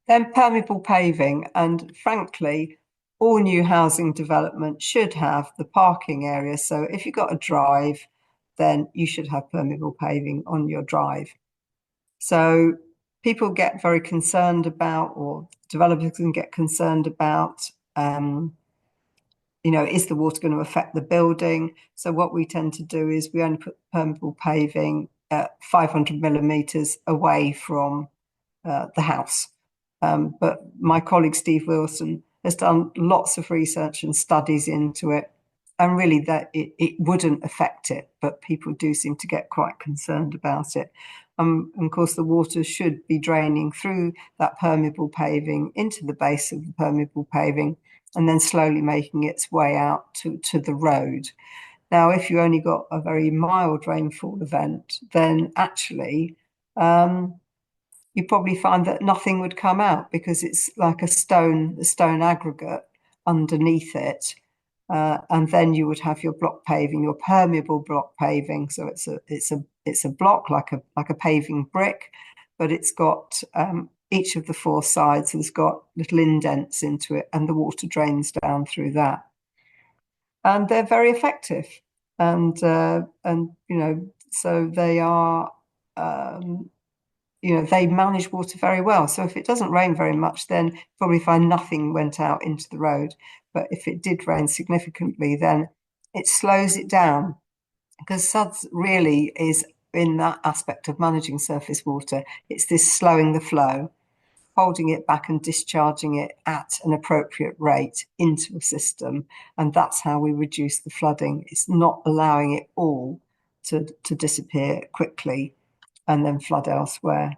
Then permeable paving, and frankly, all new housing development should have the parking area. So if you've got a drive, then you should have permeable paving on your drive. So people get very concerned about, or developers can get concerned about, is the water going to affect the building? So what we tend to do is we only put permeable paving at 500 millimeters away from the house. But my colleague Steve Wilson has done lots of research and studies into it. And really that it wouldn't affect it, but people do seem to get quite concerned about it. And of course, the water should be draining through that permeable paving into the base of the permeable paving, and then slowly making its way out to the road. Now, if you only got a very mild rainfall event, then actually you probably find that nothing would come out, because it's like a stone aggregate underneath it. And then you would have your block paving, your permeable block paving. So it's a block like a paving brick, but it's got each of the four sides has got little indents into it, and the water drains down through that. And they're very effective, and so they are. They manage water very well. So if it doesn't rain very much, then probably find nothing went out into the road. But if it did rain significantly, then it slows it down, because SuDS really is in that aspect of managing surface water. It's this slowing the flow, holding it back and discharging it at an appropriate rate into a system. And that's how we reduce the flooding. It's not allowing it all to disappear quickly. and then flood elsewhere.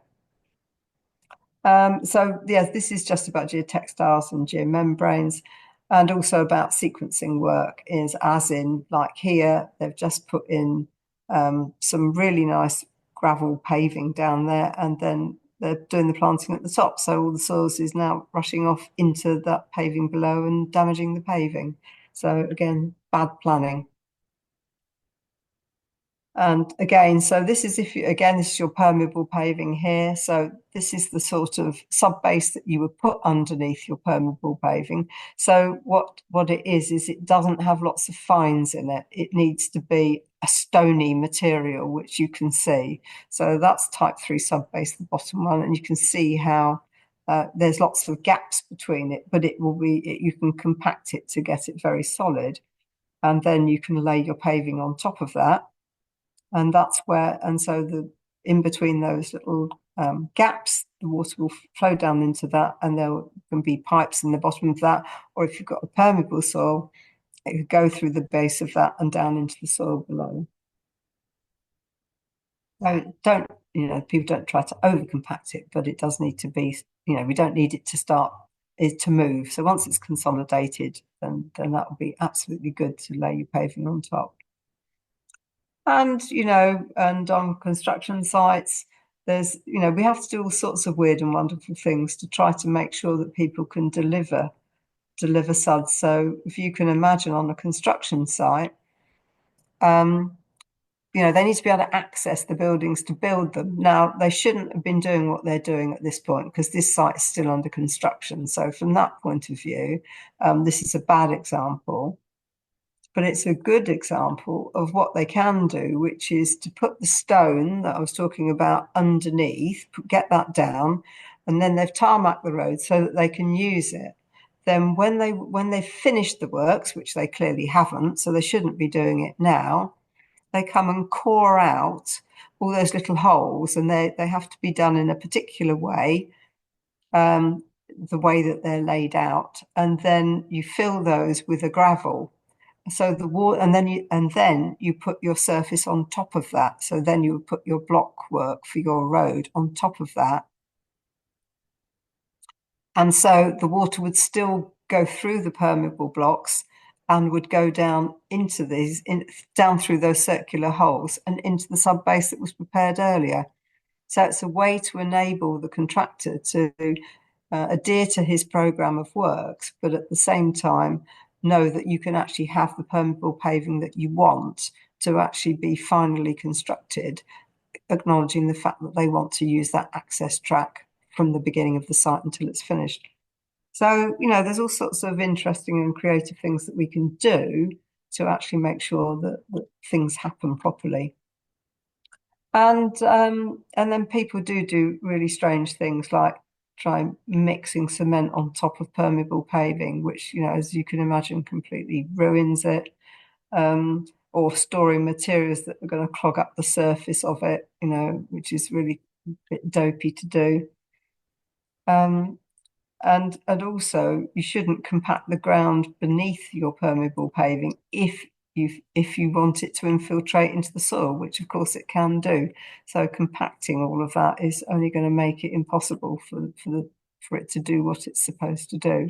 So yeah, this is just about geotextiles and geomembranes, and also about sequencing work is as in, like here, they've just put in some really nice gravel paving down there, and then they're doing the planting at the top. So all the soils is now rushing off into that paving below and damaging the paving. So again, bad planning. And again, so this is this is your permeable paving here. So this is the sort of subbase that you would put underneath your permeable paving. So what it is it doesn't have lots of fines in it. It needs to be a stony material, which you can see. So that's type 3 subbase, the bottom one, and you can see how there's lots of gaps between it, but you can compact it to get it very solid. And then you can lay your paving on top of that. And that's where, and so in between those little gaps, the water will flow down into that, and there can be pipes in the bottom of that. Or if you've got a permeable soil, it could go through the base of that and down into the soil below. So people don't try to overcompact it, but it does need to be, we don't need it to move. So once it's consolidated, then that will be absolutely good to lay your paving on top. And, and on construction sites, there's, we have to do all sorts of weird and wonderful things to try to make sure that people can deliver SuDS. So if you can imagine on a construction site, they need to be able to access the buildings to build them. Now, they shouldn't have been doing what they're doing at this point because this site is still under construction. So from that point of view, this is a bad example. But it's a good example of what they can do, which is to put the stone that I was talking about underneath, get that down, and then they've tarmacked the road so that they can use it. Then when they've finished the works, which they clearly haven't, so they shouldn't be doing it now, they come and core out all those little holes, and they have to be done in a particular way, the way that they're laid out, and then you fill those with a gravel. So the water, and then you put your surface on top of that. So then you would put your block work for your road on top of that. And so the water would still go through the permeable blocks and would go down into down through those circular holes and into the subbase that was prepared earlier. So it's a way to enable the contractor to adhere to his programme of works, but at the same time, know that you can actually have the permeable paving that you want to actually be finally constructed, acknowledging the fact that they want to use that access track from the beginning of the site until it's finished. So, there's all sorts of interesting and creative things that we can do to actually make sure that things happen properly. And then people do really strange things like try mixing cement on top of permeable paving, which, as you can imagine, completely ruins it, or storing materials that are going to clog up the surface of it, which is really a bit dopey to do. And also, you shouldn't compact the ground beneath your permeable paving if you want it to infiltrate into the soil, which of course it can do. So compacting all of that is only going to make it impossible for it to do what it's supposed to do.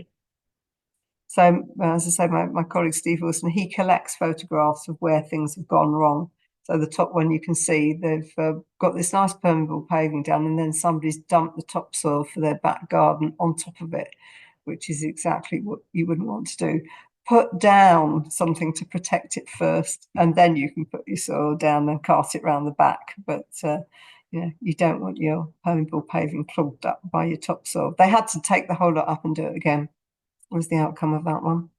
So as I say, my colleague Steve Wilson, he collects photographs of where things have gone wrong. So the top one you can see, they've got this nice permeable paving down, and then somebody's dumped the topsoil for their back garden on top of it, which is exactly what you wouldn't want to do. Put down something to protect it first, and then you can put your soil down and cart it around the back. But you don't want your permeable paving clogged up by your topsoil. They had to take the whole lot up and do it again. Was the outcome of that one.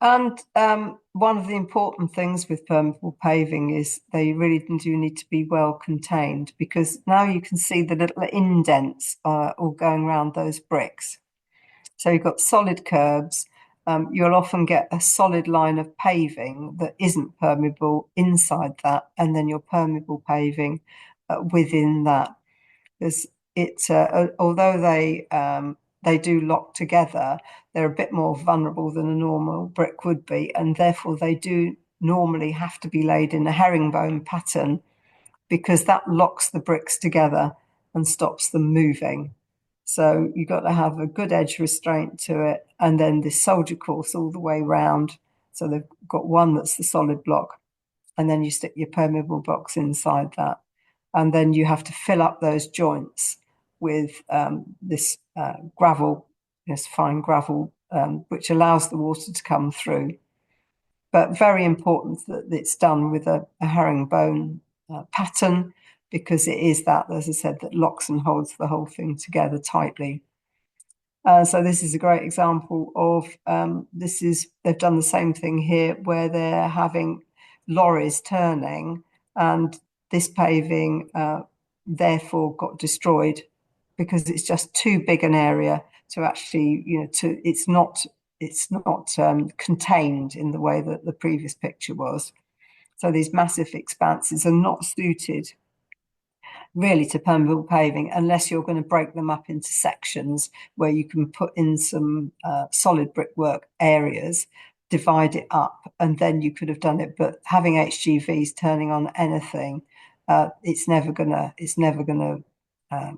And one of the important things with permeable paving is they really do need to be well contained, because now you can see the little indents all going around those bricks. So you've got solid curbs. You'll often get a solid line of paving that isn't permeable inside that, and then your permeable paving within that. Because although they do lock together, they're a bit more vulnerable than a normal brick would be, and therefore they do normally have to be laid in a herringbone pattern because that locks the bricks together and stops them moving. So you've got to have a good edge restraint to it, and then this soldier course all the way round. So they've got one that's the solid block, and then you stick your permeable blocks inside that. And then you have to fill up those joints with this gravel, this fine gravel, which allows the water to come through. But very important that it's done with a herringbone pattern, because it is that, as I said, that locks and holds the whole thing together tightly. So this is a great example of they've done the same thing here, where they're having lorries turning, and this paving therefore got destroyed because it's just too big an area to actually, it's not contained in the way that the previous picture was. So these massive expanses are not suited really to permeable paving unless you're going to break them up into sections where you can put in some solid brickwork areas, divide it up, and then you could have done it. But having HGVs turning on anything, it's never gonna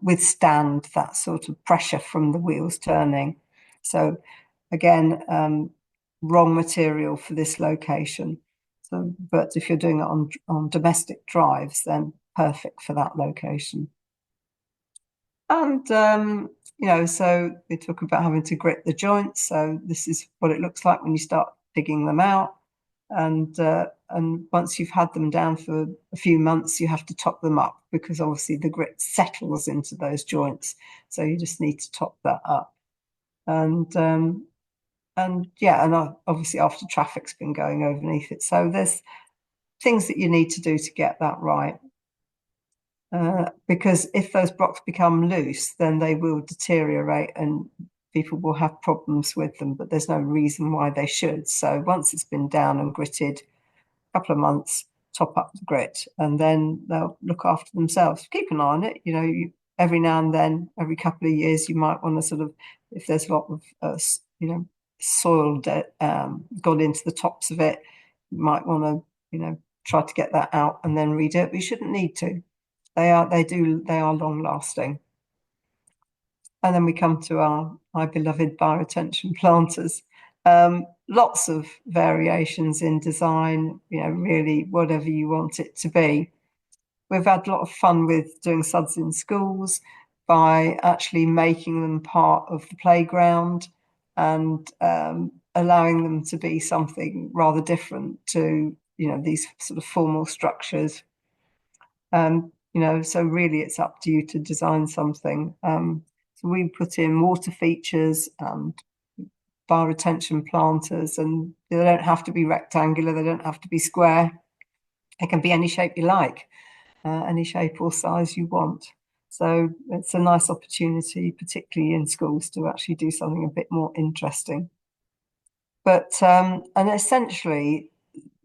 withstand that sort of pressure from the wheels turning. So again, wrong material for this location. So, but if you're doing it on domestic drives, then perfect for that location. And so we talk about having to grit the joints. So this is what it looks like when you start digging them out. And once you've had them down for a few months, you have to top them up, because obviously the grit settles into those joints. So you just need to top that up. And obviously after traffic's been going underneath it. So there's things that you need to do to get that right. Because if those blocks become loose, then they will deteriorate and people will have problems with them, but there's no reason why they should. So once it's been down and gritted, a couple of months, top up the grit, and then they'll look after themselves. Keep an eye on it. Every now and then, every couple of years, you might want to sort of, if there's a lot of soil gone into the tops of it, you might want to try to get that out and then redo it, but you shouldn't need to. They are long lasting. And then we come to my beloved bioretention planters. Lots of variations in design, really whatever you want it to be. We've had a lot of fun with doing SuDS in schools by actually making them part of the playground and allowing them to be something rather different to, these sort of formal structures. So really it's up to you to design something. So we put in water features and bioretention planters, and they don't have to be rectangular, they don't have to be square. They can be any shape you like, any shape or size you want. So it's a nice opportunity, particularly in schools, to actually do something a bit more interesting. But, and essentially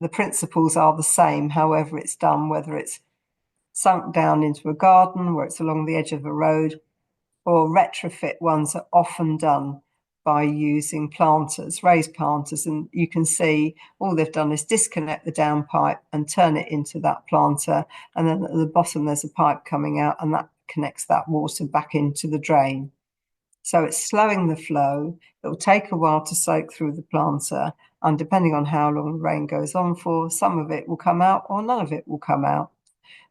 the principles are the same, however it's done, whether it's sunk down into a garden where it's along the edge of a road, or retrofit ones are often done by using planters, raised planters, and you can see all they've done is disconnect the downpipe and turn it into that planter, and then at the bottom there's a pipe coming out and that connects that water back into the drain. So it's slowing the flow. It'll take a while to soak through the planter, and depending on how long the rain goes on for, some of it will come out or none of it will come out.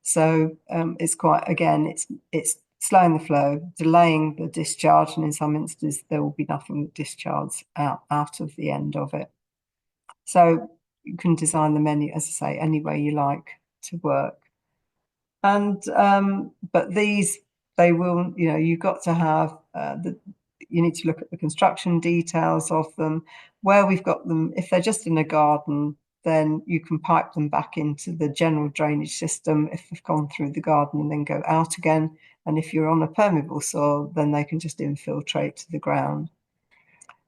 So it's quite, again, it's slowing the flow, delaying the discharge, and in some instances there will be nothing that discharges out of the end of it. So you can design them as I say, any way you like to work. And but these, they will, you've got to have you need to look at the construction details of them, where we've got them. If they're just in a garden, then you can pipe them back into the general drainage system if they've gone through the garden and then go out again. And if you're on a permeable soil, then they can just infiltrate to the ground.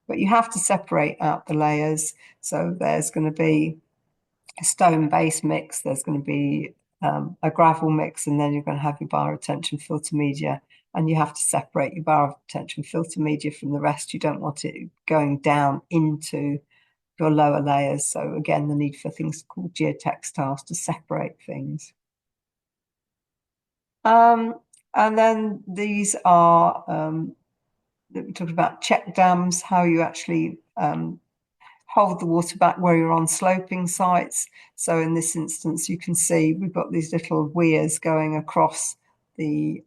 But you have to separate out the layers. So there's going to be a stone base mix, there's going to be a gravel mix, and then you're going to have your bioretention filter media. And you have to separate your bioretention filter media from the rest. You don't want it going down into your lower layers. So again, the need for things called geotextiles to separate things. And then these are, we talked about check dams, how you actually hold the water back where you're on sloping sites. So in this instance, you can see we've got these little weirs going across the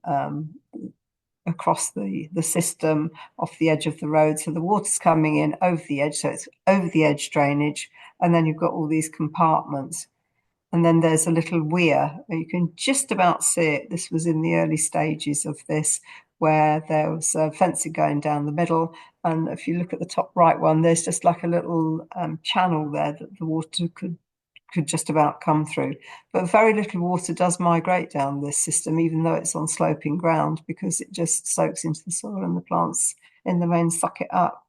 system off the edge of the road. So the water's coming in over the edge, so it's over the edge drainage, and then you've got all these compartments. And then there's a little weir, and you can just about see it. This was in the early stages of this, where there was fencing going down the middle. And if you look at the top right one, there's just like a little channel there that the water could just about come through. But very little water does migrate down this system, even though it's on sloping ground, because it just soaks into the soil and the plants in the main suck it up.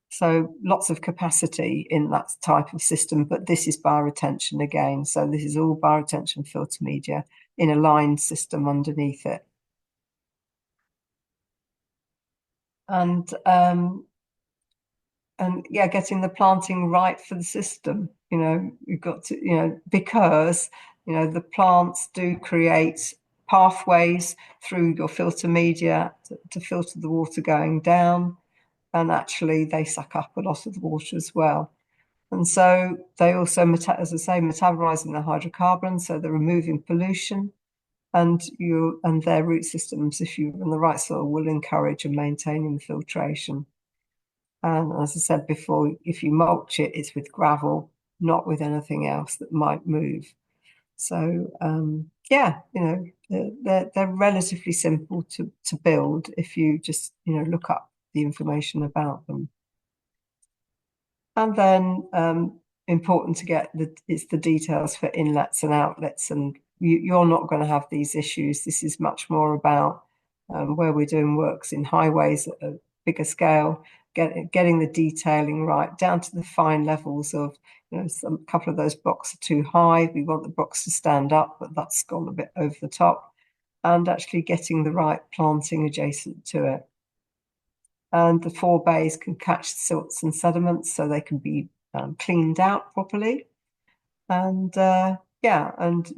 So lots of capacity in that type of system, but this is bioretention again. So this is all bioretention filter media in a lined system underneath it. And yeah, getting the planting right for the system. You've got to, because, the plants do create pathways through your filter media to filter the water going down. And actually they suck up a lot of the water as well. And so they also, as I say, metabolizing the hydrocarbons, so they're removing pollution, and their root systems, if you're in the right soil, will encourage and maintain the filtration. And as I said before, if you mulch it, it's with gravel, not with anything else that might move. So yeah, they're relatively simple to build if you just look up the information about them. And then important to get the details for inlets and outlets, and you're not going to have these issues. This is much more about where we're doing works in highways at a bigger scale, getting the detailing right down to the fine levels of, a couple of those blocks are too high. We want the blocks to stand up, but that's gone a bit over the top, and actually getting the right planting adjacent to it. And the 4 bays can catch silts and sediments, so they can be cleaned out properly. And yeah, and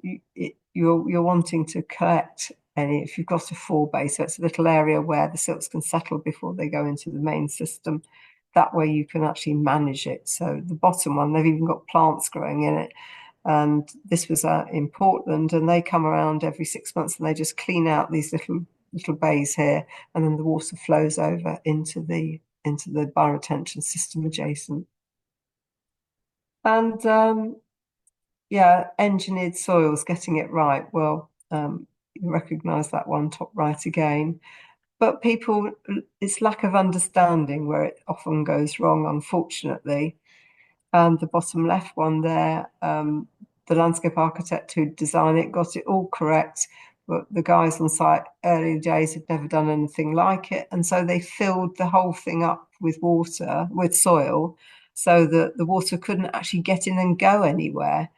you're wanting to collect any, if you've got a 4 bay, so it's a little area where the silts can settle before they go into the main system. That way you can actually manage it. So the bottom one, they've even got plants growing in it. And this was in Portland, and they come around every 6 months and they just clean out these little bays here, and then the water flows over into the bioretention system adjacent. And yeah, engineered soils, getting it right. Well, you recognize that one top right again, but people, it's lack of understanding where it often goes wrong, unfortunately. And the bottom left one there, the landscape architect who designed it got it all correct, but the guys on site early days had never done anything like it. And so they filled the whole thing up with water, with soil, so that the water couldn't actually get in and go anywhere,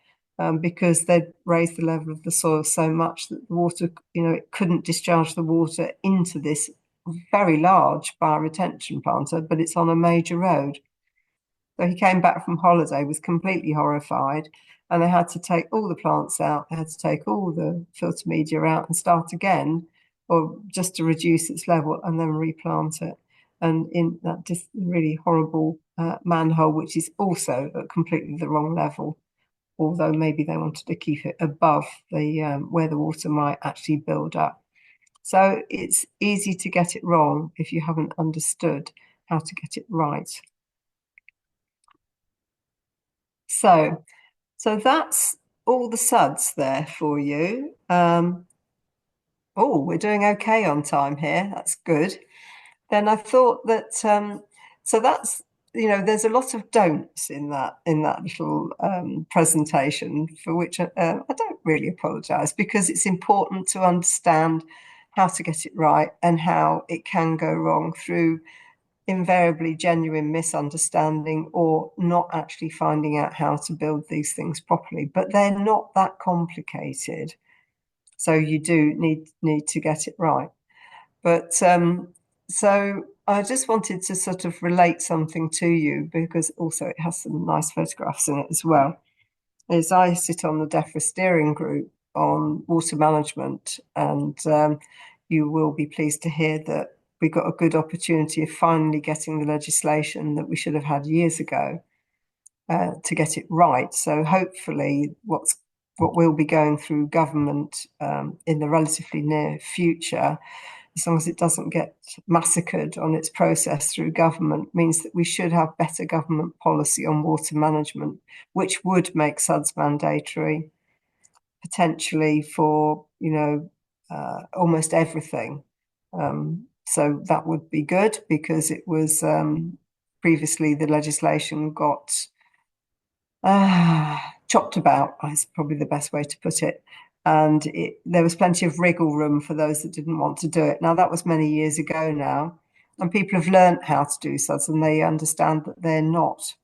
because they'd raised the level of the soil so much that the water, it couldn't discharge the water into this very large bioretention planter, but it's on a major road. So he came back from holiday, was completely horrified, and they had to take all the plants out. They had to take all the filter media out and start again, or just to reduce its level and then replant it. And in that just really horrible manhole, which is also at completely the wrong level, although maybe they wanted to keep it above the where the water might actually build up. So it's easy to get it wrong if you haven't understood how to get it right. So that's all the SuDS there for you. Oh, we're doing okay on time here. That's good. Then I thought that, so that's, there's a lot of don'ts in that little presentation, for which I don't really apologize, because it's important to understand how to get it right and how it can go wrong through invariably genuine misunderstanding or not actually finding out how to build these things properly. But they're not that complicated, so you do need to get it right. But so I just wanted to sort of relate something to you because also it has some nice photographs in it as well. Is I sit on the DEFRA steering group on water management, and you will be pleased to hear that we got a good opportunity of finally getting the legislation that we should have had years ago to get it right. So hopefully what we'll be going through government in the relatively near future, as long as it doesn't get massacred on its process through government, means that we should have better government policy on water management, which would make SuDS mandatory, potentially for, almost everything. So that would be good, because it was previously the legislation got chopped about, is probably the best way to put it. And there was plenty of wriggle room for those that didn't want to do it. Now, that was many years ago now, and people have learned how to do SuDS, and they understand that they're not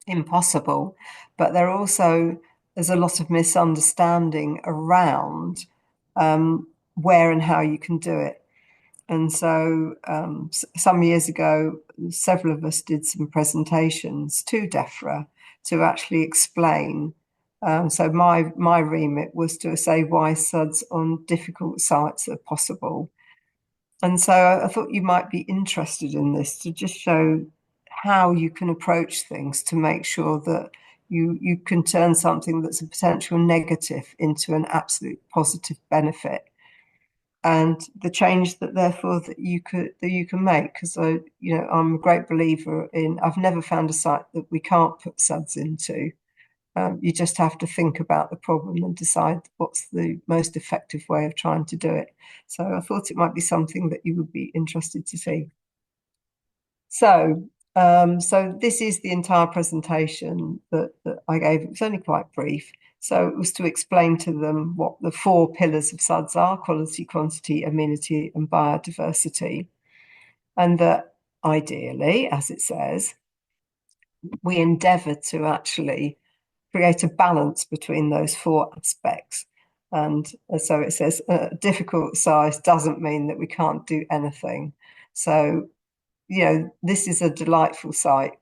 impossible, but there's a lot of misunderstanding around where and how you can do it. And so some years ago, several of us did some presentations to DEFRA to actually explain. So my remit was to say why SuDS on difficult sites are possible. And so I thought you might be interested in this, to just show how you can approach things to make sure that you can turn something that's a potential negative into an absolute positive benefit, and the change that therefore that you can make. Because I'm a great believer in, I've never found a site that we can't put SuDS into. You just have to think about the problem and decide what's the most effective way of trying to do it. So I thought it might be something that you would be interested to see. So this is the entire presentation that I gave. It was only quite brief. So it was to explain to them what the 4 pillars of SuDS are: quality, quantity, amenity, and biodiversity. And that ideally, as it says, we endeavour to actually create a balance between those 4 aspects. And so it says difficult size doesn't mean that we can't do anything. So, this is a delightful site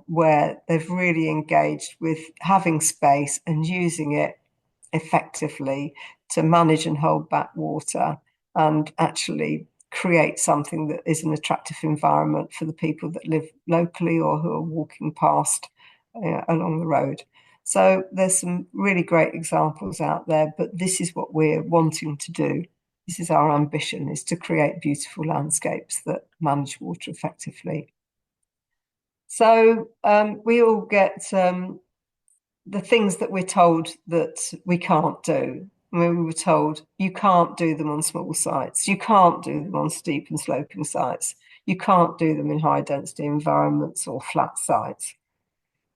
where they've really engaged with having space and using it effectively to manage and hold back water, and actually create something that is an attractive environment for the people that live locally or who are walking past along the road. So there's some really great examples out there, but this is what we're wanting to do. This is our ambition, is to create beautiful landscapes that manage water effectively. So we all get the things that we're told that we can't do. We were told you can't do them on small sites, you can't do them on steep and sloping sites, you can't do them in high density environments or flat sites,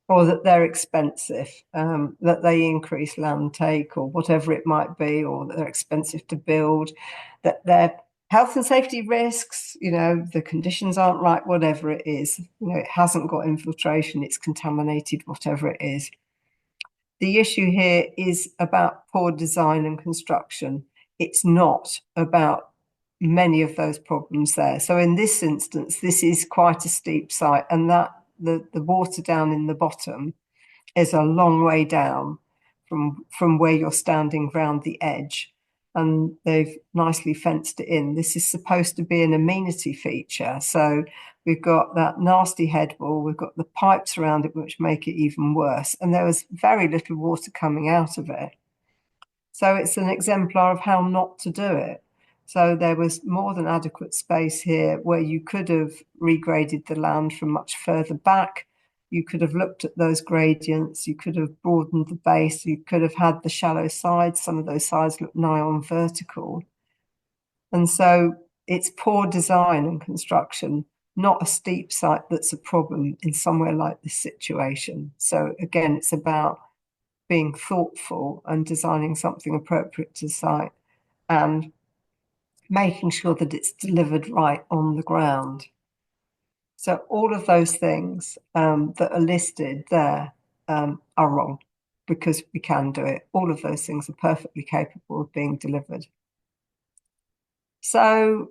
or that they're expensive, that they increase land take or whatever it might be, or that they're expensive to build, that they're health and safety risks, the conditions aren't right, whatever it is, it hasn't got infiltration, it's contaminated, whatever it is. The issue here is about poor design and construction. It's not about many of those problems there. So in this instance, this is quite a steep site, and that the water down in the bottom is a long way down from where you're standing round the edge, and they've nicely fenced it in. This is supposed to be an amenity feature. So we've got that nasty head wall, we've got the pipes around it, which make it even worse. And there was very little water coming out of it. So it's an exemplar of how not to do it. So there was more than adequate space here where you could have regraded the land from much further back. You could have looked at those gradients, you could have broadened the base, you could have had the shallow sides. Some of those sides look nigh on vertical. And so it's poor design and construction, not a steep site, that's a problem in somewhere like this situation. So again, it's about being thoughtful and designing something appropriate to the site and making sure that it's delivered right on the ground. So all of those things that are listed there are wrong, because we can do it. All of those things are perfectly capable of being delivered. So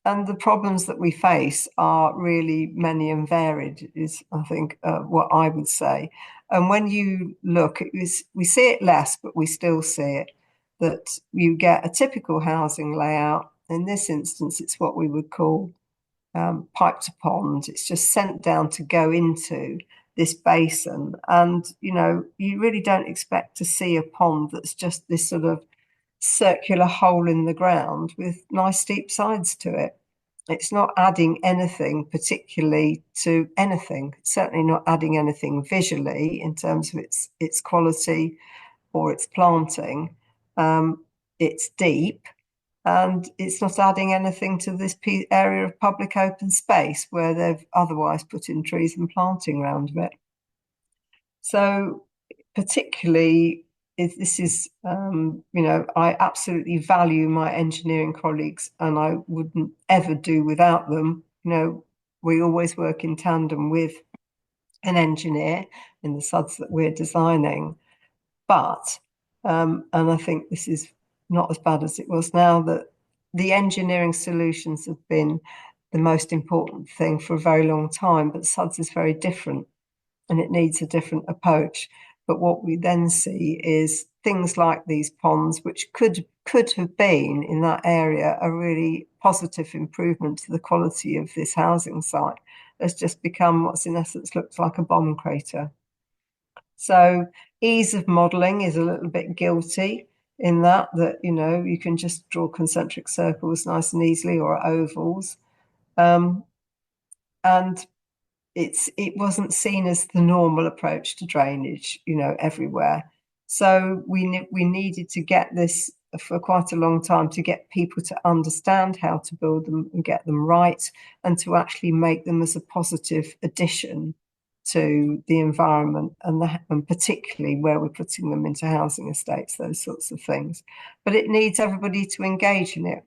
And the problems that we face are really many and varied, is I think what I would say. And when you look, we see it less, but we still see it, that you get a typical housing layout. In this instance, it's what we would call pipe to pond. It's just sent down to go into this basin. And, you really don't expect to see a pond that's just this sort of circular hole in the ground with nice steep sides to it. It's not adding anything particularly to anything. It's certainly not adding anything visually in terms of its quality or its planting. It's deep, and it's not adding anything to this area of public open space where they've otherwise put in trees and planting around it. So particularly, this is, I absolutely value my engineering colleagues, and I wouldn't ever do without them. We always work in tandem with an engineer in the SuDS that we're designing. But, and I think this is not as bad as it was now, that the engineering solutions have been the most important thing for a very long time, but SuDS is very different and it needs a different approach. But what we then see is things like these ponds, which could have been in that area a really positive improvement to the quality of this housing site, has just become what's in essence looks like a bomb crater. So ease of modelling is a little bit guilty in that you can just draw concentric circles nice and easily, or ovals. And it wasn't seen as the normal approach to drainage, everywhere. So we needed to get this for quite a long time, to get people to understand how to build them and get them right, and to actually make them as a positive addition to the environment, and particularly where we're putting them into housing estates, those sorts of things. But it needs everybody to engage in it.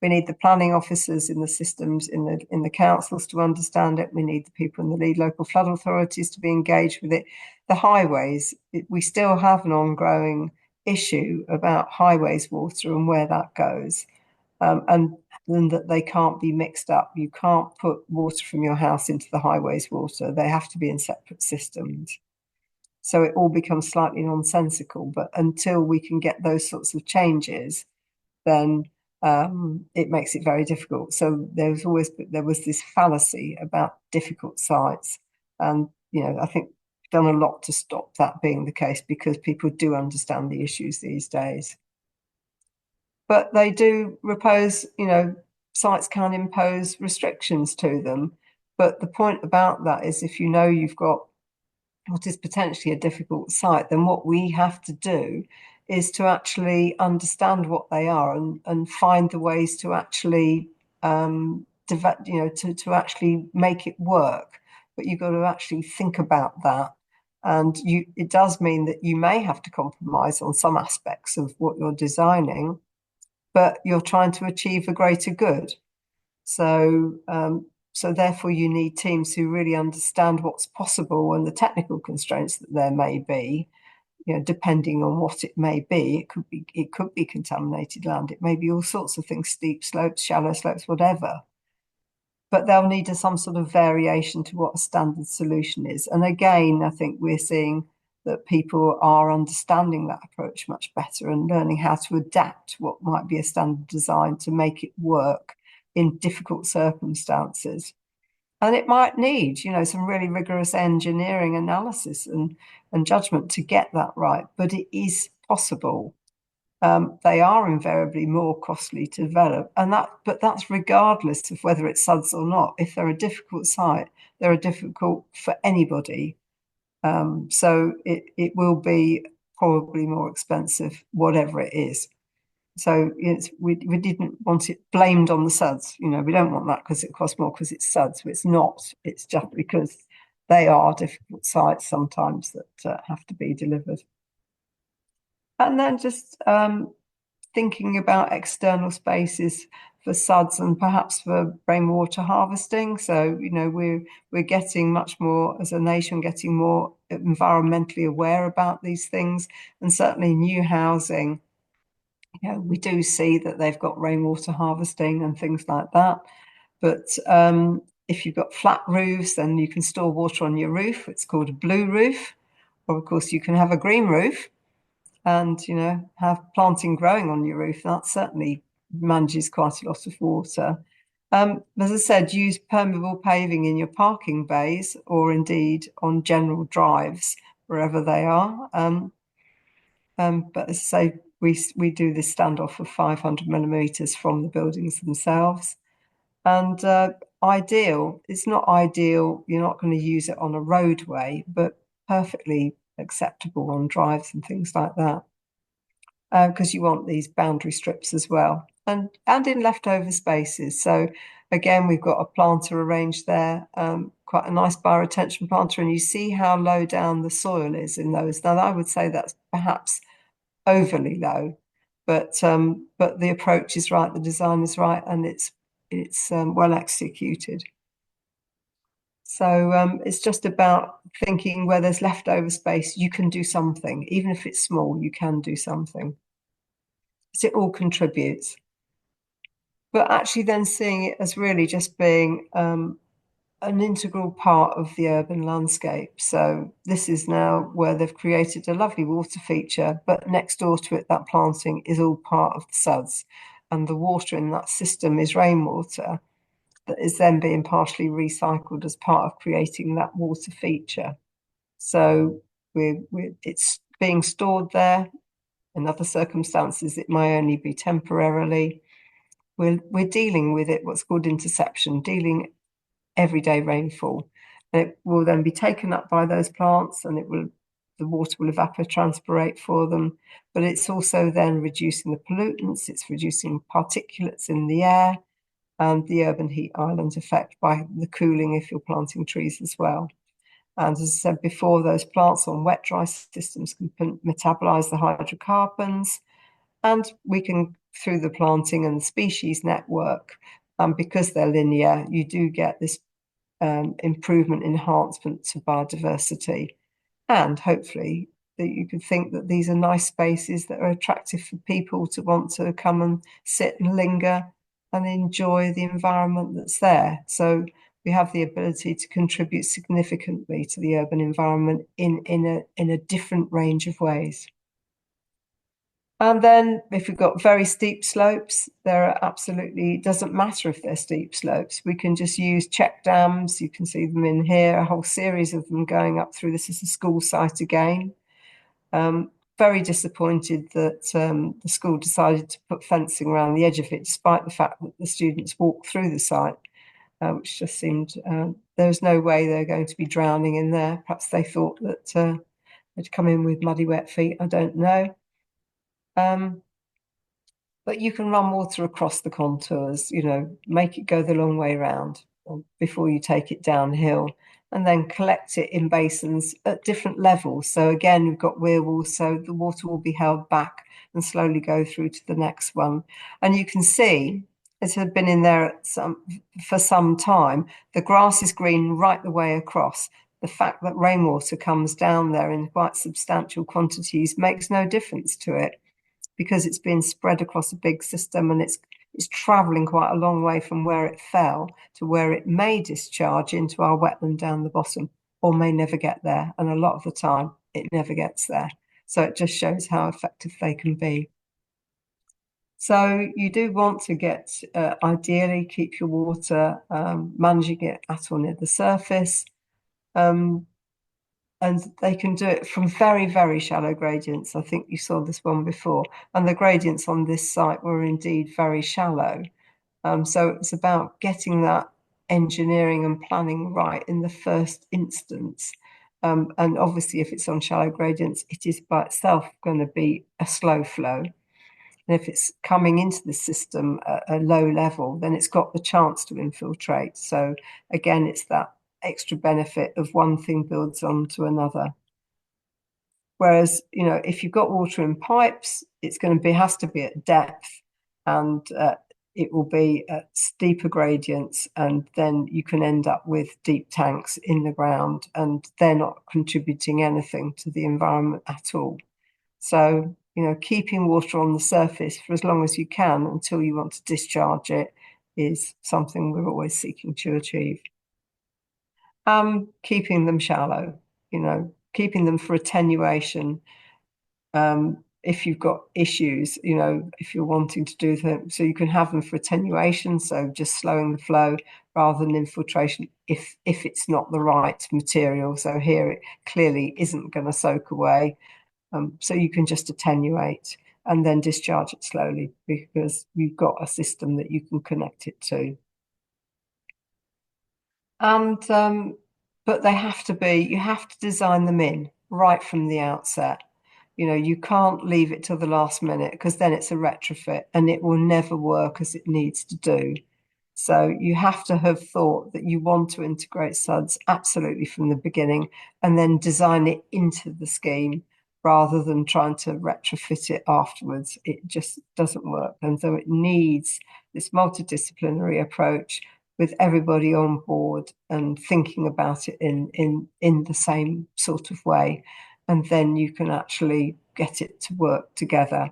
We need the planning officers in the systems, in the councils to understand it. We need the people in the lead local flood authorities to be engaged with it. The highways, we still have an ongoing issue about highways water and where that goes, and that they can't be mixed up. You can't put water from your house into the highways water. They have to be in separate systems. So it all becomes slightly nonsensical. But until we can get those sorts of changes, then it makes it very difficult. So there was this fallacy about difficult sites, and I think we've done a lot to stop that being the case, because people do understand the issues these days. But they do repose, sites can impose restrictions to them. But the point about that is, if you've got what is potentially a difficult site, then what we have to do is to actually understand what they are, and find the ways to actually develop, to actually make it work. But you've got to actually think about that. And it does mean that you may have to compromise on some aspects of what you're designing, but you're trying to achieve a greater good. So therefore you need teams who really understand what's possible and the technical constraints that there may be, depending on what it may be. It could be contaminated land. It may be all sorts of things, steep slopes, shallow slopes, whatever. But they'll need some sort of variation to what a standard solution is. And again, I think we're seeing that people are understanding that approach much better and learning how to adapt what might be a standard design to make it work in difficult circumstances. And it might need, some really rigorous engineering analysis and judgment to get that right, but it is possible. They are invariably more costly to develop, but that's regardless of whether it's SuDS or not. If they're a difficult site, they're difficult for anybody. So it will be probably more expensive, whatever it is. So we didn't want it blamed on the SuDS. We don't want that because it costs more because it's SuDS. It's not. It's just because they are difficult sites sometimes that have to be delivered. And then just thinking about external spaces for SuDS and perhaps for rainwater harvesting. So, we're getting much more, as a nation, getting more environmentally aware about these things. And certainly new housing, we do see that they've got rainwater harvesting and things like that. But if you've got flat roofs, then you can store water on your roof. It's called a blue roof. Or of course, you can have a green roof and, have planting growing on your roof. That certainly manages quite a lot of water. As I said, use permeable paving in your parking bays or indeed on general drives, wherever they are. But as I say, we do this standoff of 500 millimetres from the buildings themselves. And ideal, it's not ideal, you're not going to use it on a roadway, but perfectly acceptable on drives and things like that. Because you want these boundary strips as well, and in leftover spaces. So again, we've got a planter arranged there, quite a nice bioretention planter, and you see how low down the soil is in those. Now, I would say that's perhaps overly low, but the approach is right, the design is right, and it's well executed. So it's just about thinking where there's leftover space, you can do something. Even if it's small, you can do something. So it all contributes. But actually then seeing it as really just being an integral part of the urban landscape. So this is now where they've created a lovely water feature, but next door to it, that planting is all part of the SuDS. And the water in that system is rainwater that is then being partially recycled as part of creating that water feature. So it's being stored there. In other circumstances, it may only be temporarily. We're dealing with it, what's called interception, dealing everyday rainfall. And it will then be taken up by those plants, and the water will evapotranspirate for them. But it's also then reducing the pollutants, it's reducing particulates in the air, and the urban heat island effect by the cooling if you're planting trees as well. And as I said before, those plants on wet-dry systems can metabolize the hydrocarbons, and we can, through the planting and the species network, because they're linear, you do get this improvement, enhancement to biodiversity. And hopefully that you could think that these are nice spaces that are attractive for people to want to come and sit and linger and enjoy the environment that's there. So we have the ability to contribute significantly to the urban environment in a different range of ways. And then if we've got very steep slopes, it doesn't matter if they're steep slopes. We can just use check dams. You can see them in here, a whole series of them going up through. This is a school site again. Very disappointed that the school decided to put fencing around the edge of it, despite the fact that the students walked through the site, which just seemed, there was no way they're going to be drowning in there. Perhaps they thought that they'd come in with muddy, wet feet. I don't know. But you can run water across the contours, make it go the long way around before you take it downhill, and then collect it in basins at different levels. So again, we've got weir walls, so the water will be held back and slowly go through to the next one. And you can see it had been in there for some time. The grass is green right the way across. The fact that rainwater comes down there in quite substantial quantities makes no difference to it, because it's been spread across a big system, and it's travelling quite a long way from where it fell to where it may discharge into our wetland down the bottom, or may never get there. And a lot of the time, it never gets there. So it just shows how effective they can be. So you do want to get, ideally, keep your water, managing it at or near the surface. And they can do it from very, very shallow gradients. I think you saw this one before. And the gradients on this site were indeed very shallow. So it's about getting that engineering and planning right in the first instance. And obviously, if it's on shallow gradients, it is by itself going to be a slow flow. And if it's coming into the system at a low level, then it's got the chance to infiltrate. So again, it's that extra benefit of one thing builds onto another. Whereas, if you've got water in pipes, it's going to has to be at depth, and it will be at steeper gradients, and then you can end up with deep tanks in the ground, and they're not contributing anything to the environment at all. So keeping water on the surface for as long as you can until you want to discharge it is something we're always seeking to achieve. Keeping them shallow, keeping them for attenuation. If you've got issues, if you're wanting to do them, so you can have them for attenuation, so just slowing the flow rather than infiltration if it's not the right material. So here it clearly isn't going to soak away. So you can just attenuate and then discharge it slowly because you've got a system that you can connect it to. And but you have to design them in right from the outset. You can't leave it till the last minute because then it's a retrofit and it will never work as it needs to do. So you have to have thought that you want to integrate SuDS absolutely from the beginning and then design it into the scheme rather than trying to retrofit it afterwards. It just doesn't work. And so it needs this multidisciplinary approach with everybody on board and thinking about it in the same sort of way. And then you can actually get it to work together.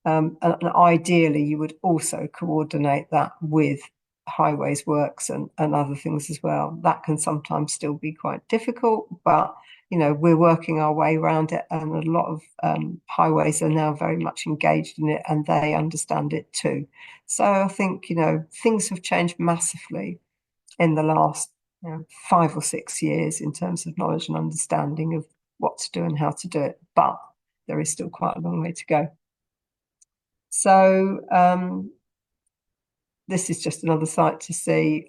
And ideally, you would also coordinate that with highways works and other things as well. That can sometimes still be quite difficult, but we're working our way around it, and a lot of highways are now very much engaged in it, and they understand it too. So I think things have changed massively in the last 5 or 6 years in terms of knowledge and understanding of what to do and how to do it, but there is still quite a long way to go. So this is just another site to see,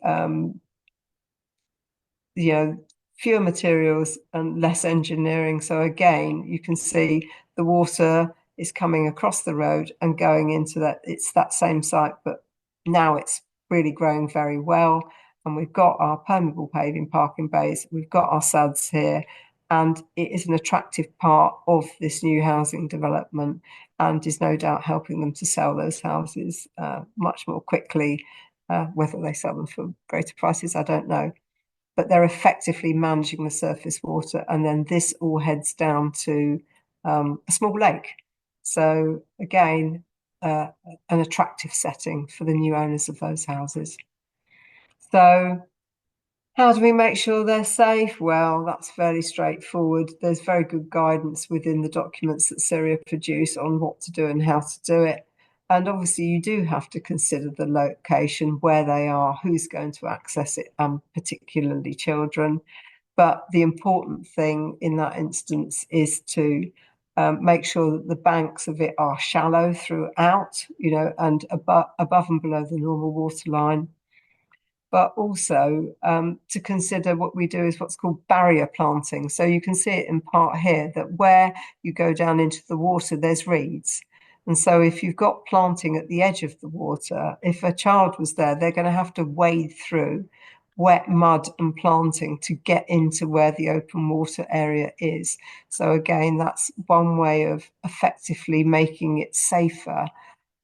fewer materials and less engineering. So again, you can see the water is coming across the road and going into that. It's that same site, but now it's really growing very well. And we've got our permeable paving parking bays. We've got our SuDS here. And it is an attractive part of this new housing development and is no doubt helping them to sell those houses much more quickly. Whether they sell them for greater prices, I don't know. But they're effectively managing the surface water. And then this all heads down to a small lake. So again, an attractive setting for the new owners of those houses. So how do we make sure they're safe? Well, that's fairly straightforward. There's very good guidance within the documents that CIRIA produce on what to do and how to do it. And obviously you do have to consider the location, where they are, who's going to access it, and particularly children. But the important thing in that instance is to make sure that the banks of it are shallow throughout, and above and below the normal water line. But also to consider what we do is what's called barrier planting. So you can see it in part here that where you go down into the water, there's reeds. And so if you've got planting at the edge of the water, if a child was there, they're going to have to wade through wet mud and planting to get into where the open water area is. So again, that's one way of effectively making it safer.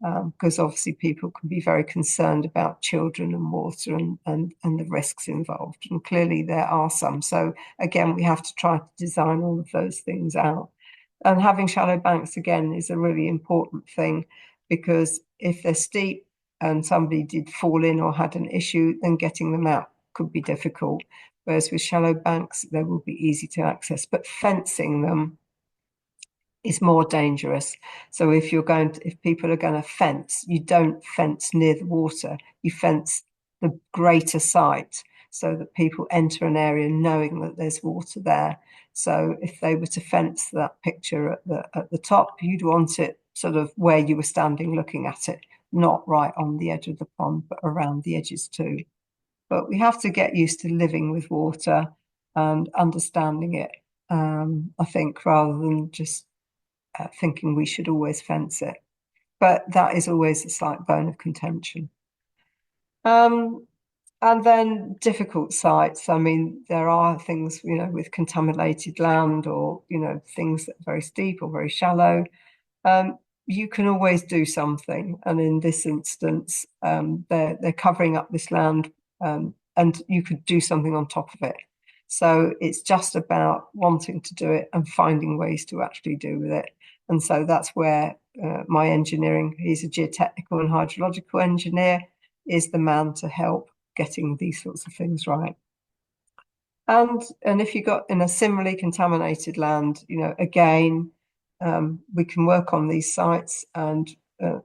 Because obviously people can be very concerned about children and water and the risks involved. And clearly there are some. So again, we have to try to design all of those things out. And having shallow banks, again, is a really important thing, because if they're steep and somebody did fall in or had an issue, then getting them out could be difficult. Whereas with shallow banks, they will be easy to access. But fencing them is more dangerous. So if people are going to fence, you don't fence near the water, you fence the greater site so that people enter an area knowing that there's water there. So if they were to fence that picture at the top, you'd want it sort of where you were standing looking at it, not right on the edge of the pond, but around the edges too. But we have to get used to living with water and understanding it, I think, rather than just thinking we should always fence it. But that is always a slight bone of contention. And then difficult sites. I mean, there are things, with contaminated land or, things that are very steep or very shallow. You can always do something. And in this instance, they're covering up this land, and you could do something on top of it. So it's just about wanting to do it and finding ways to actually do with it. And so that's where my engineering, he's a geotechnical and hydrological engineer, is the man to help getting these sorts of things right. And if you got in a similarly contaminated land, again, we can work on these sites and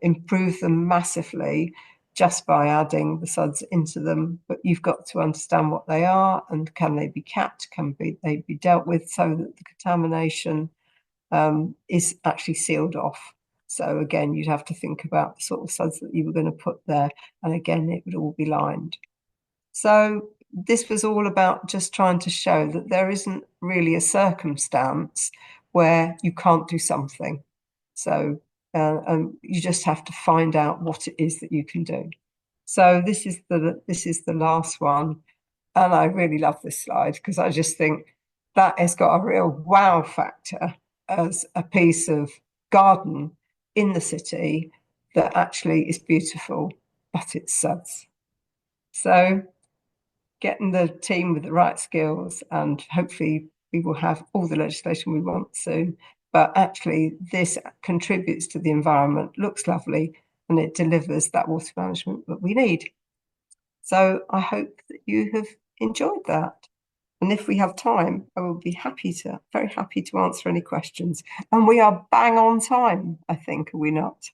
improve them massively just by adding the SuDS into them. But you've got to understand what they are and can they be capped, they be dealt with so that the contamination is actually sealed off. So again, you'd have to think about the sort of SuDS that you were going to put there. And again, it would all be lined. So this was all about just trying to show that there isn't really a circumstance where you can't do something. So you just have to find out what it is that you can do. So this is the last one. And I really love this slide because I just think that has got a real wow factor as a piece of garden in the city that actually is beautiful, but it's SuDS. So getting the team with the right skills, and hopefully we will have all the legislation we want soon, but actually this contributes to the environment, looks lovely, and it delivers that water management that we need. So I hope that you have enjoyed that. And if we have time, I will be very happy to answer any questions. And we are bang on time, I think, are we not?